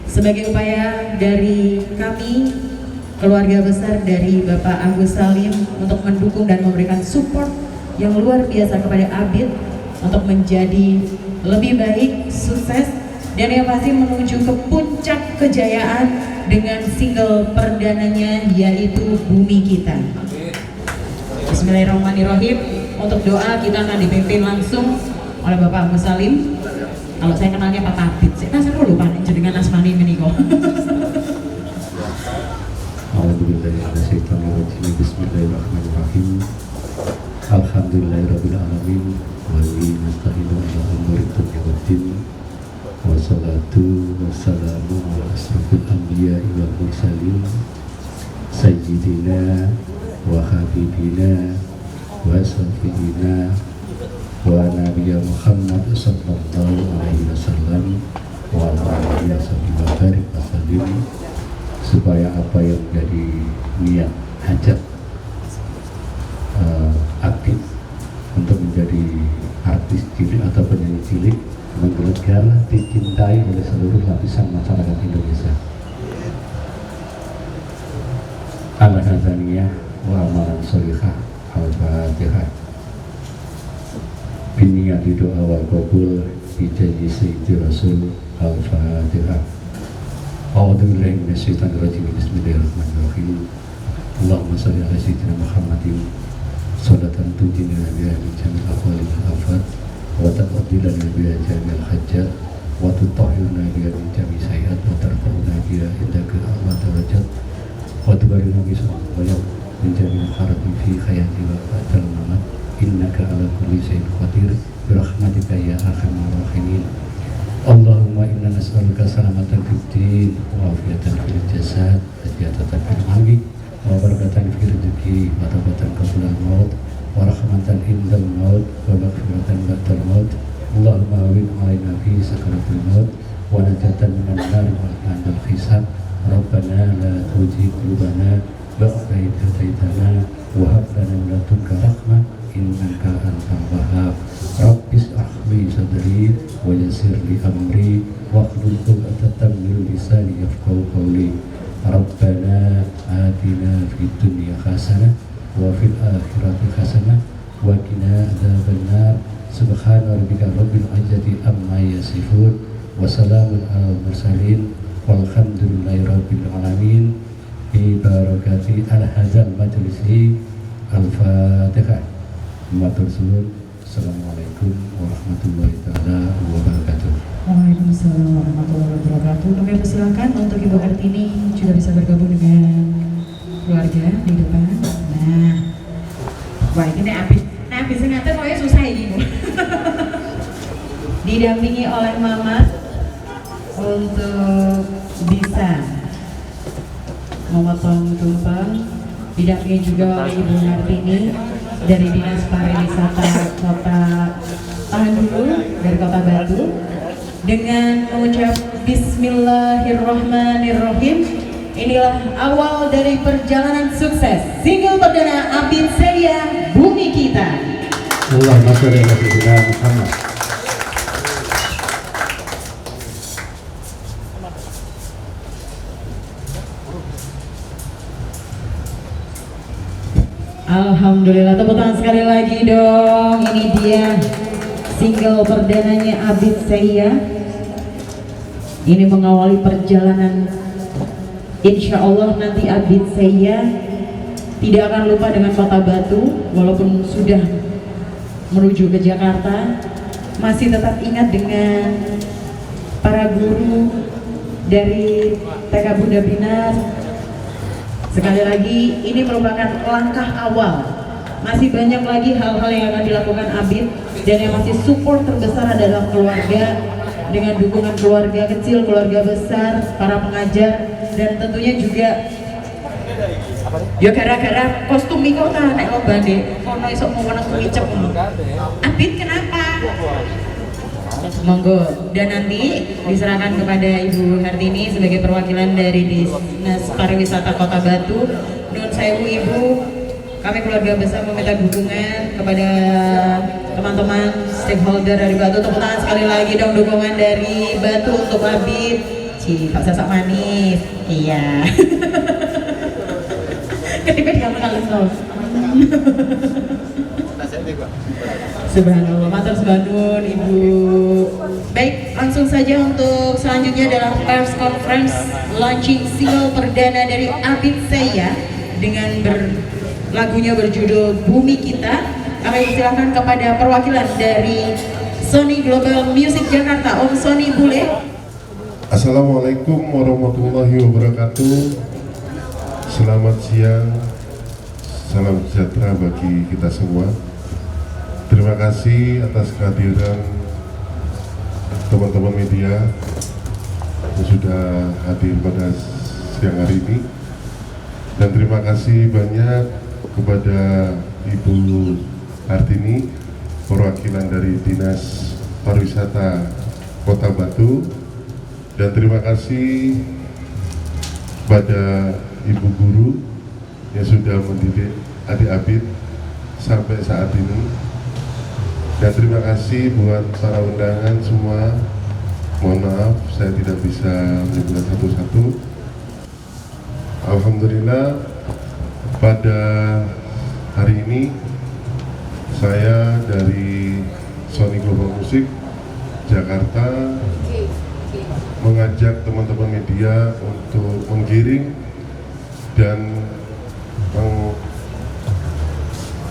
S7: Sebagai upaya dari kami, keluarga besar dari Bapak Agus Salim untuk mendukung dan memberikan support yang luar biasa kepada Abid untuk menjadi lebih baik, sukses, dan yang pasti menuju ke puncak kejayaan dengan single perdananya yaitu Bumi Kita. Bismillahirrahmanirrahim. Untuk doa kita akan dipimpin langsung oleh Bapak Agus Salim. Kalau saya kenalnya Pak Abid, saya dulu Pak jenengan asmani meniko.
S10: Bismillahirrahmanirrahim. Alhamdulillahirrahmanirrahim. Wali nasta'inu ala umuri tuqiyuddin. Wassalatu wassalamu ala asrafil anbiya wal mursalin. Sayyidina wa habibina wa syafi'ina wa nabiyya Muhammad sallallahu alaihi wasallam wa ala alihi wa barik wasallim. Supaya apa yang menjadi niat hajat aktif untuk menjadi artis cilik atau penyanyi cilik menggelegar dicintai oleh seluruh lapisan masyarakat Indonesia. Al-Hadaniyah wa amalan sholihah al-Fatihah. Biniyati doa wal qabul bijanji sayyidi Rasul al-Fatihah. A'udzu billahi minasyaitonir rajim. Bismillahirrahmanirrahim. Allahumma shalli ala sayyidina Muhammadin salatan tujina biha min jamil ahwali wal afat wa taqaddilana biha jamil hajjat wa tutahhiruna biha min jamil sayyi'at wa tarfa'una biha indaka a'la darajat wa tubarina bi sallallahu min jamil harati fi hayati wa ba'dal mamat innaka ala kulli shay'in qadir bi rahmatika ya arhamar rahimin. Allahumma inna nas'aluka salamatan fid din wa afiyatan fil jasad wa ziyadatan fil ilmi wa barakatan fil rizqi wa tawbatan qabla al-maut wa rahmatan indal maut wa maghfiratan ba'dal maut. Allahumma awin alaina fi sakaratil maut wa najatan minan nar wa ba'dal hisab. Rabbana la tuzigh qulubana ba'da idh hadaitana wa hab lana min ladunka rahmah innaka antal wahhab. Rabbis ahli sadri wa yassir li amri wahlul 'uqdatam min lisani yafqahu qawli. Rabbana atina fid dunya hasanah wa fil akhirati hasanah wa qina adzabannar. Subhana rabbika rabbil izzati amma yasifun wa salamun alal mursalin walhamdulillahi rabbil alamin. Bi barakati al-hadzal majlisi al-Fatihah. Matur suwun. Assalamualaikum warahmatullahi taala wabarakatuh.
S7: Waalaikumsalam warahmatullahi wabarakatuh. Kami persilakan untuk Ibu Kartini juga bisa bergabung dengan keluarga di depan. Nah, wah ini habis ngatain pokoknya susah ini Bu. Didampingi oleh Mama untuk bisa memotong tumpeng. Didampingi juga oleh Ibu Kartini dari Dinas Pariwisata Kota tahan dulu dari Kota Batu dengan mengucap Bismillahirrahmanirrahim. Inilah awal dari perjalanan sukses single perdana Abid Saya Bumi Kita.
S10: Allahumma sholli ala sayyidina Muhammad.
S7: Alhamdulillah, tepuk tangan sekali lagi dong. Ini dia single perdananya Abid Saya. Ini mengawali perjalanan. Insya Allah nanti Abid Saya tidak akan lupa dengan Kota Batu, walaupun sudah menuju ke Jakarta, masih tetap ingat dengan para guru dari TK Bunda Binar. Sekali lagi, ini merupakan langkah awal. Masih banyak lagi hal-hal yang akan dilakukan Abid, dan yang masih support terbesar adalah keluarga, dengan dukungan keluarga kecil, keluarga besar, para pengajar, dan tentunya juga ya gara-gara kostum Miko kan nek lo bande kono iso mau menang wicep. Abid kenapa? Monggo, dan nanti diserahkan kepada Ibu Hartini sebagai perwakilan dari Dinas Pariwisata Kota Batu. Nun sewu Ibu, kami keluarga besar meminta dukungan kepada teman-teman stakeholder dari Batu. Tepuk tangan sekali lagi dong dukungan dari Batu untuk Abid. Cih, Pak Sasak manis. Iya. Ketika dia mengalami Subhanallah, matur subhanun Ibu. Baik, langsung saja untuk selanjutnya adalah press conference launching single perdana dari Abid Saya dengan lagunya berjudul Bumi Kita. Kami silakan kepada perwakilan dari Sony Global Music Jakarta, Om Sony Bule.
S8: Assalamualaikum warahmatullahi wabarakatuh. Selamat siang, salam sejahtera bagi kita semua. Terima kasih atas kehadiran teman-teman media yang sudah hadir pada siang hari ini, dan terima kasih banyak kepada Ibu Hartini, perwakilan dari Dinas Pariwisata Kota Batu, dan terima kasih pada Ibu Guru yang sudah mendidik adik Abid sampai saat ini. Dan terima kasih buat para undangan semua. Mohon maaf saya tidak bisa menyebutkan satu-satu. Alhamdulillah pada hari ini saya dari Sony Global Music Jakarta mengajak teman-teman media untuk menggiring dan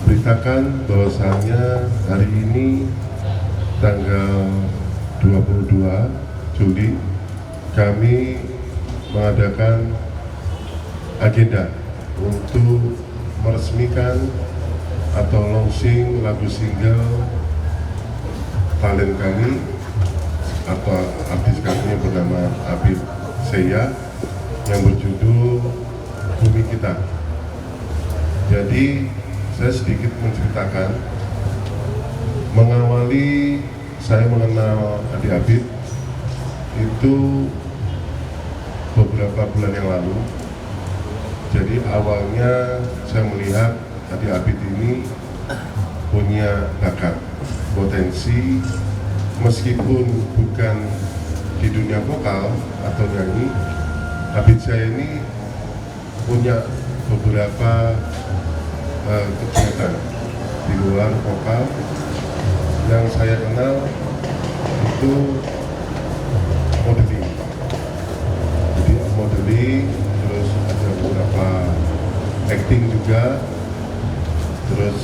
S8: beritakan bahwasannya hari ini tanggal 22 Juli kami mengadakan agenda untuk meresmikan atau launching lagu single talent kami atau artis kami yang bernama Abid Saya yang berjudul Bumi Kita. Jadi saya sedikit menceritakan mengawali saya mengenal adik Abid itu beberapa bulan yang lalu. Jadi awalnya saya melihat adik Abid ini punya bakat, potensi, meskipun bukan di dunia vokal atau nyanyi. Abid saya ini punya beberapa kegiatan di luar vokal. Yang saya kenal itu modeling. Jadi modeling, terus ada beberapa acting juga, terus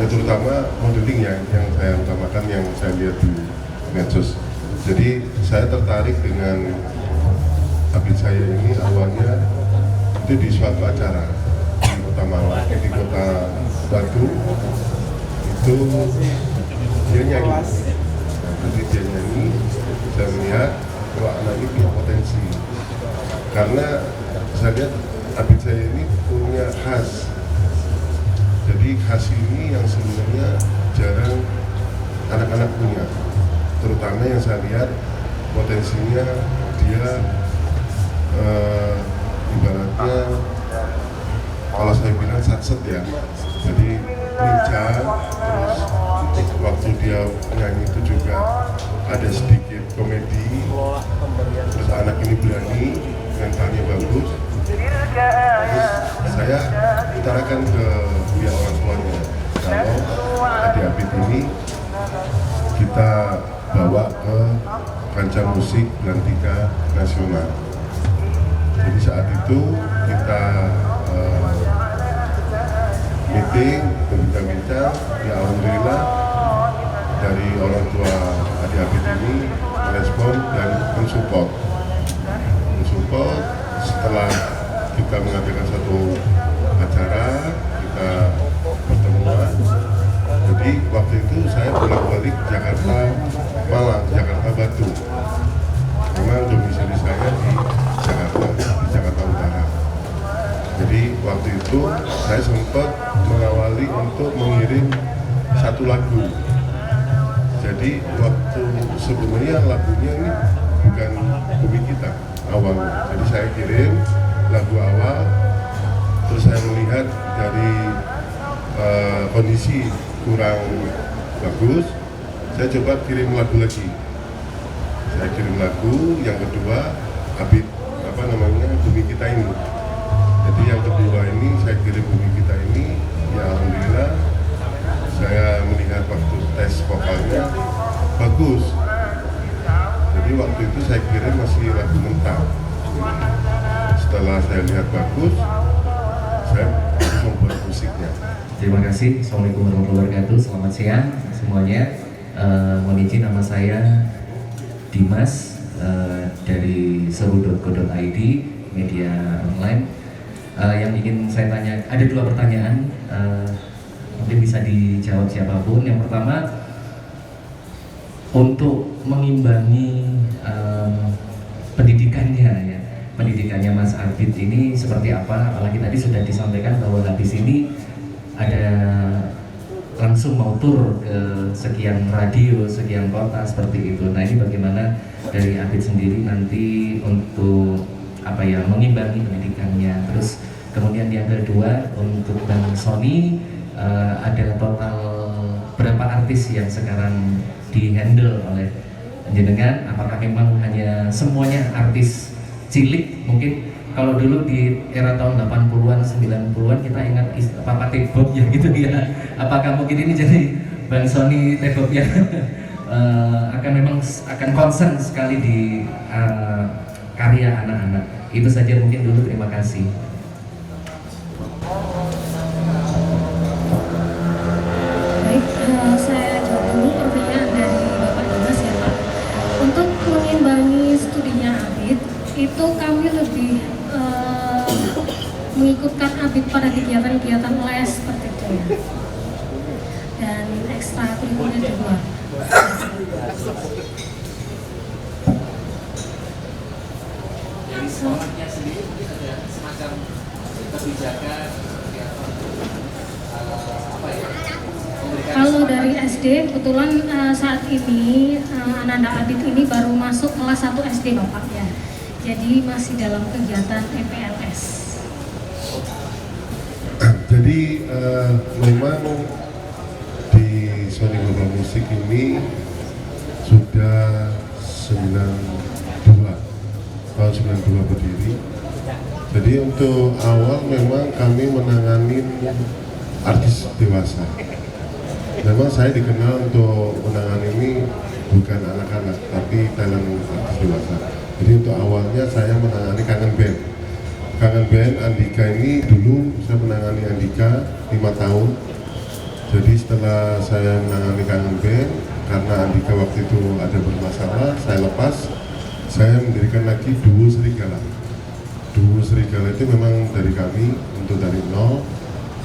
S8: ya terutama modeling yang saya utamakan, yang saya lihat di medsos. Jadi saya tertarik dengan Abid Saya ini awalnya itu di suatu acara di Kota Malang, di Kota Batu. Itu dia nyanyi. Nah, jadi dia nyanyi, saya melihat kalau anak ini punya potensi. Karena saya lihat Abid Saya ini punya khas. Jadi khas ini yang sebenarnya jarang anak-anak punya. terutama yang saya lihat potensinya dia ibaratnya kalau saya bilang satset ya, jadi lincah, terus waktu dia nyanyi itu juga ada sedikit komedi, terus anak ini berani, mentalnya bagus. Terus saya utarakan ke pihak orang tuanya kalau adik Abid ini kita bawa ke kancah musik Belantika Nasional. Jadi saat itu kita meeting, berbincang-bincang, ya alhamdulillah dari orang tua adik Abid ini merespon dan mensupport. Setelah kita mengadakan satu acara, kita pertemuan. Jadi waktu itu saya bolak-balik Jakarta Malang, Jakarta Batu. Memang domisili saya di Jakarta Utara. Jadi waktu itu saya sempat mengawali untuk mengirim satu lagu. Jadi waktu sebelumnya lagunya ini bukan Bumi Kita awalnya. Jadi saya kirim lagu awal, terus saya melihat dari kondisi kurang bagus, saya coba kirim lagu lagi. Saya kirim lagu yang kedua, Abid Bumi Kita ini. Jadi yang kedua ini saya kirim Bumi Kita ini, ya alhamdulillah saya melihat waktu tes vokalnya bagus. Jadi waktu itu saya kirim masih lagu mentah. Setelah saya lihat bagus, saya membuat musiknya.
S11: Terima kasih. Assalamualaikum warahmatullahi wabarakatuh. Selamat siang semuanya. Mohon izin, nama saya Dimas dari seru.co.id, media online. Yang ingin saya tanya, ada 2 pertanyaan, mungkin bisa dijawab siapapun. Yang pertama, untuk mengimbangi pendidikannya Mas Abid ini seperti apa? Apalagi tadi sudah disampaikan bahwa habis ini ada langsung mau tur ke sekian radio, sekian kota seperti itu. Nah, ini bagaimana dari Abid sendiri nanti untuk mengimbangi pendidikannya. Terus kemudian yang kedua, untuk Bang Sony, ada total berapa artis yang sekarang di-handle oleh jenengan? Apakah memang hanya semuanya artis cilik? Mungkin kalau dulu di era tahun 80-an, 90-an kita ingat Papa T-Bob ya gitu ya. Apakah mungkin ini jadi Bang Sony T-Bob yang akan concern sekali di karya anak-anak? Itu saja mungkin dulu, terima kasih.
S12: Baik, saya jawab dulu pertanyaan dari Bapak Dimas ya Pak. Untuk mengimbangi studinya Abid, itu kami lebih mengikutkan Abid pada kegiatan-kegiatan les seperti itu ya, dan ekstrakurikuler di luar.
S11: Dari sekolahnya sendiri mungkin ada semacam kebijakan
S12: Kalau dari SD, kebetulan saat ini Ananda Abid ini baru masuk kelas 1 SD Bapak ya. Jadi masih dalam kegiatan EPLS.
S8: Jadi memang di Sony Global Music ini sudah 92 berdiri. Jadi untuk awal memang kami menangani artis dewasa. Memang saya dikenal untuk menangani ini bukan anak-anak, tapi talent artis dewasa. Jadi untuk awalnya saya menangani Kangen Band. Kangen Band Andika ini dulu saya menangani Andika 5 tahun. Jadi setelah saya menangani Kangen Band, karena Andika waktu itu ada bermasalah, saya lepas. Saya mendirikan lagi Duo Serigala. Duo Serigala itu memang dari kami, untuk dari nol.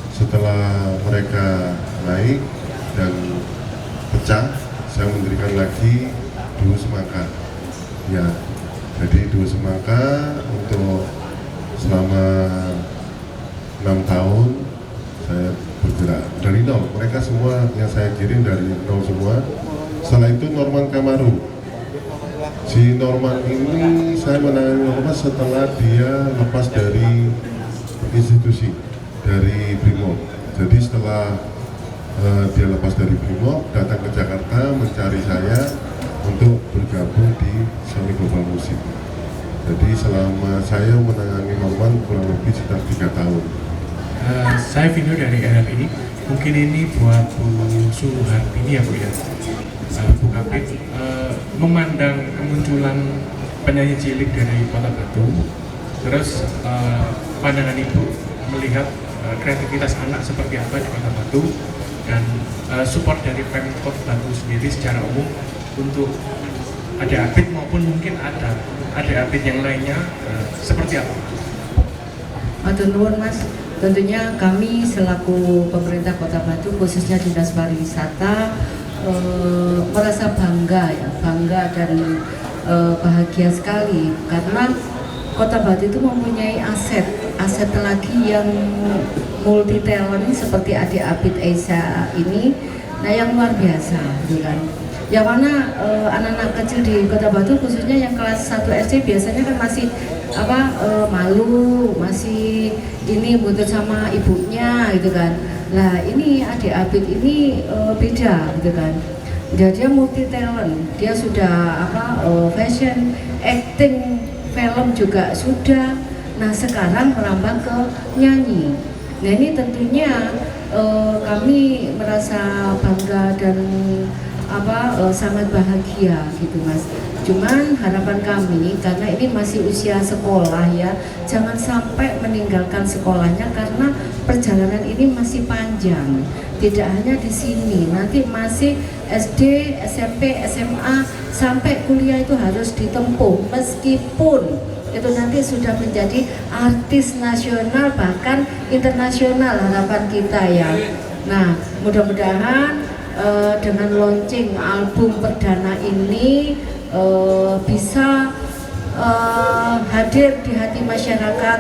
S8: Setelah mereka naik dan pecah, saya mendirikan lagi Duo Semangka. Ya, jadi Duo Semangka untuk selama 6 tahun saya bergerak dari nol. Mereka semua yang saya kirim dari nol semua. Setelah itu Norman Kamaru. Si Norman ini saya menangani Norman setelah dia lepas dari institusi, dari Brimob. Jadi setelah dia lepas dari Brimob, datang ke Jakarta mencari saya untuk bergabung di Sony Global Music. Jadi selama saya menangani Norman kurang lebih sekitar 3 tahun.
S13: Saya Vino dari RRI. Mungkin ini buat Bu Suhartini ya Bu ya. Bu Kapit, memandang kemunculan penyanyi cilik dari Kota Batu, terus pandangan Ibu melihat kreativitas anak seperti apa di Kota Batu, dan support dari Pemkot Batu sendiri secara umum untuk ada Abid maupun mungkin ada Abid yang lainnya, seperti apa?
S7: Matur nuwun Mas. Tentunya kami selaku pemerintah Kota Batu, khususnya Dinas Pariwisata, merasa bangga dan bahagia sekali karena Kota Batu itu mempunyai aset lagi yang multi talent seperti adik Abid Aisyah ini, nah yang luar biasa, gitu kan. Yang mana anak-anak kecil di Kota Batu khususnya yang kelas 1 SD biasanya kan masih malu, masih ini butuh sama ibunya gitu kan. Nah ini adik Abid ini beda gitu kan. Dia multi talent, dia sudah fashion, acting, film juga sudah. Nah sekarang merambah ke nyanyi. Nah ini tentunya kami merasa bangga dan sangat bahagia gitu Mas. Cuman harapan kami karena ini masih usia sekolah ya, jangan sampai meninggalkan sekolahnya karena perjalanan ini masih panjang. Tidak hanya di sini, nanti masih SD, SMP, SMA sampai kuliah itu harus ditempuh meskipun itu nanti sudah menjadi artis nasional bahkan internasional harapan kita ya. Nah, mudah-mudahan dengan launching album perdana ini bisa hadir di hati masyarakat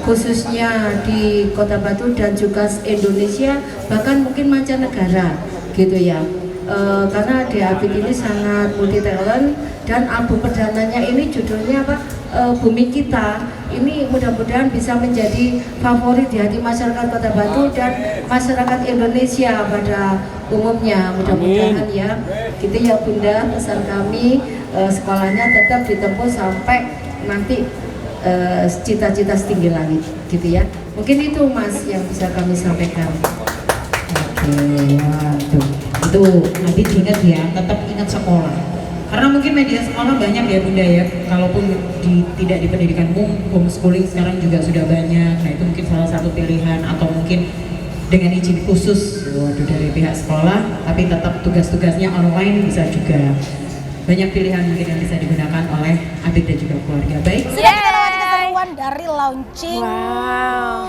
S7: khususnya di Kota Batu dan juga Indonesia bahkan mungkin mancanegara gitu ya. Karena Adik Abid ini sangat multi talent dan album perdananya ini judulnya Bumi Kita. Ini mudah-mudahan bisa menjadi favorit di hati masyarakat Kota Batu dan masyarakat Indonesia pada umumnya. Mudah-mudahan ya, gitu ya Bunda, pesan kami sekolahnya tetap ditempuh sampai nanti cita-cita setinggi langit, gitu ya. Mungkin itu Mas yang bisa kami sampaikan.
S9: Oke, waduh, itu Abid ingat ya, tetap ingat sekolah. Karena mungkin media sekolah banyak ya Bunda ya, kalaupun tidak di pendidikan umum, homeschooling sekarang juga sudah banyak. Nah itu mungkin salah satu pilihan, atau mungkin dengan izin khusus dari pihak sekolah, tapi tetap tugas-tugasnya online bisa juga. Banyak pilihan mungkin yang bisa digunakan oleh Abid dan juga keluarga. Baik.
S2: Sudah kita lewati keseruan dari launching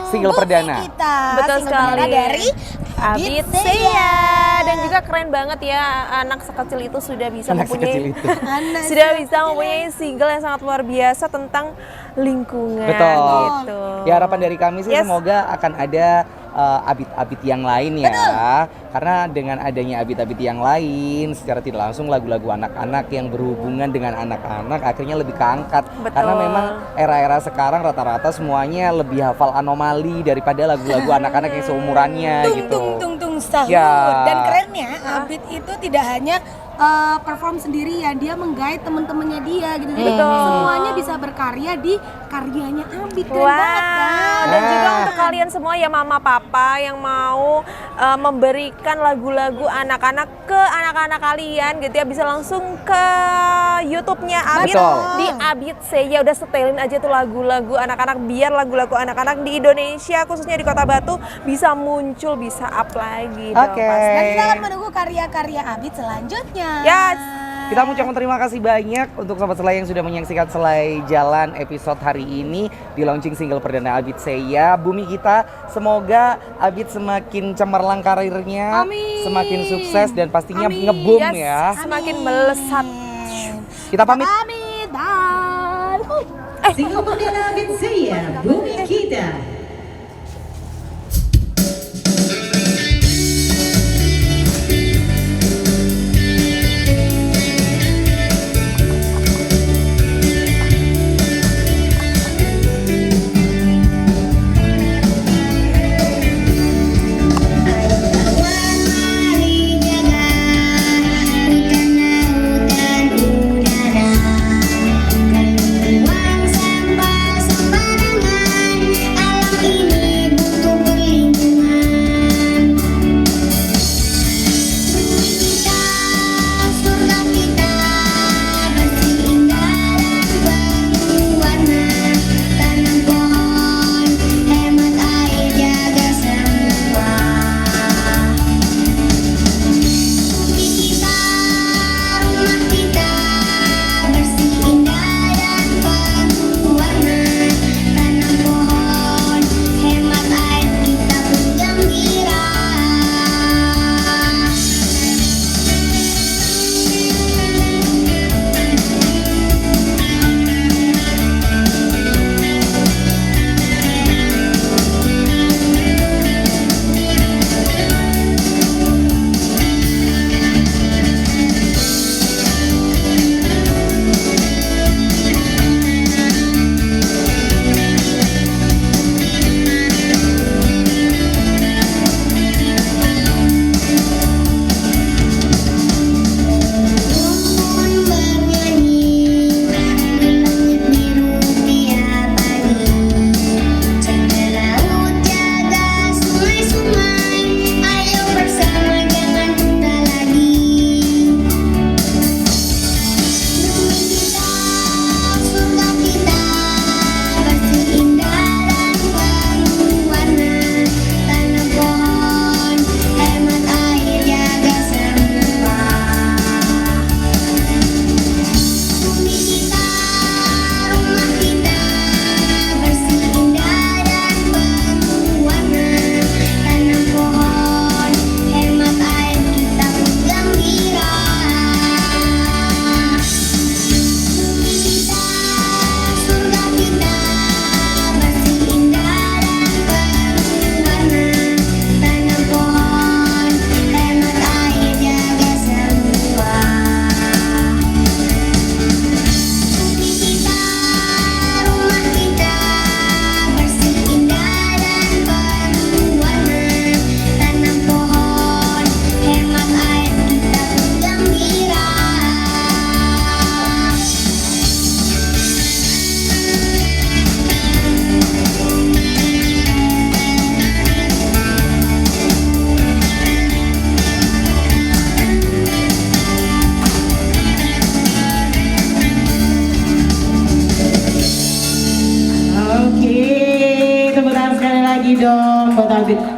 S3: Single perdana.
S2: Kita.
S1: Betul
S2: Single
S1: sekali.
S2: perdana dari
S1: Abid Seya. Dan juga keren banget ya, anak sekecil itu sudah bisa mempunyai single yang sangat luar biasa tentang lingkungan.
S3: Betul.
S1: Gitu.
S3: Ya harapan dari kami sih semoga akan ada Abid-Abid yang lain ya. Karena dengan adanya Abid-Abid yang lain secara tidak langsung lagu-lagu anak-anak yang berhubungan dengan anak-anak akhirnya lebih keangkat. Karena memang era-era sekarang rata-rata semuanya lebih hafal anomali daripada lagu-lagu anak-anak yang seumurannya gitu.
S2: Sahur.
S3: Ya.
S2: Dan kerennya Abid itu tidak hanya perform sendiri ya, dia menggait teman-temannya dia gitu. Jadi semuanya bisa berkarya di karyanya Abid. Keren banget kan?
S1: Dan juga untuk kalian semua ya mama papa yang mau memberikan lagu-lagu anak-anak ke anak-anak kalian gitu ya, bisa langsung ke YouTube-nya Abid di Abid Seya. Udah setelin aja tuh lagu-lagu anak-anak biar lagu-lagu anak-anak di Indonesia khususnya di Kota Batu bisa muncul, bisa up lagi.
S2: Dan kita akan menunggu karya-karya Abid selanjutnya.
S1: Yes.
S3: Kita mengucapkan terima kasih banyak untuk Sobat Selai yang sudah menyaksikan Selai Jalan episode hari ini di launching single perdana Abid Seya, Bumi Kita. Semoga Abid semakin cemerlang karirnya, semakin sukses dan pastinya ngebum ya.
S1: Semakin melesat.
S3: Kita pamit.
S2: Bye.
S7: Single perdana Abid Seya, Bumi Kita. lagi dong buat Abid.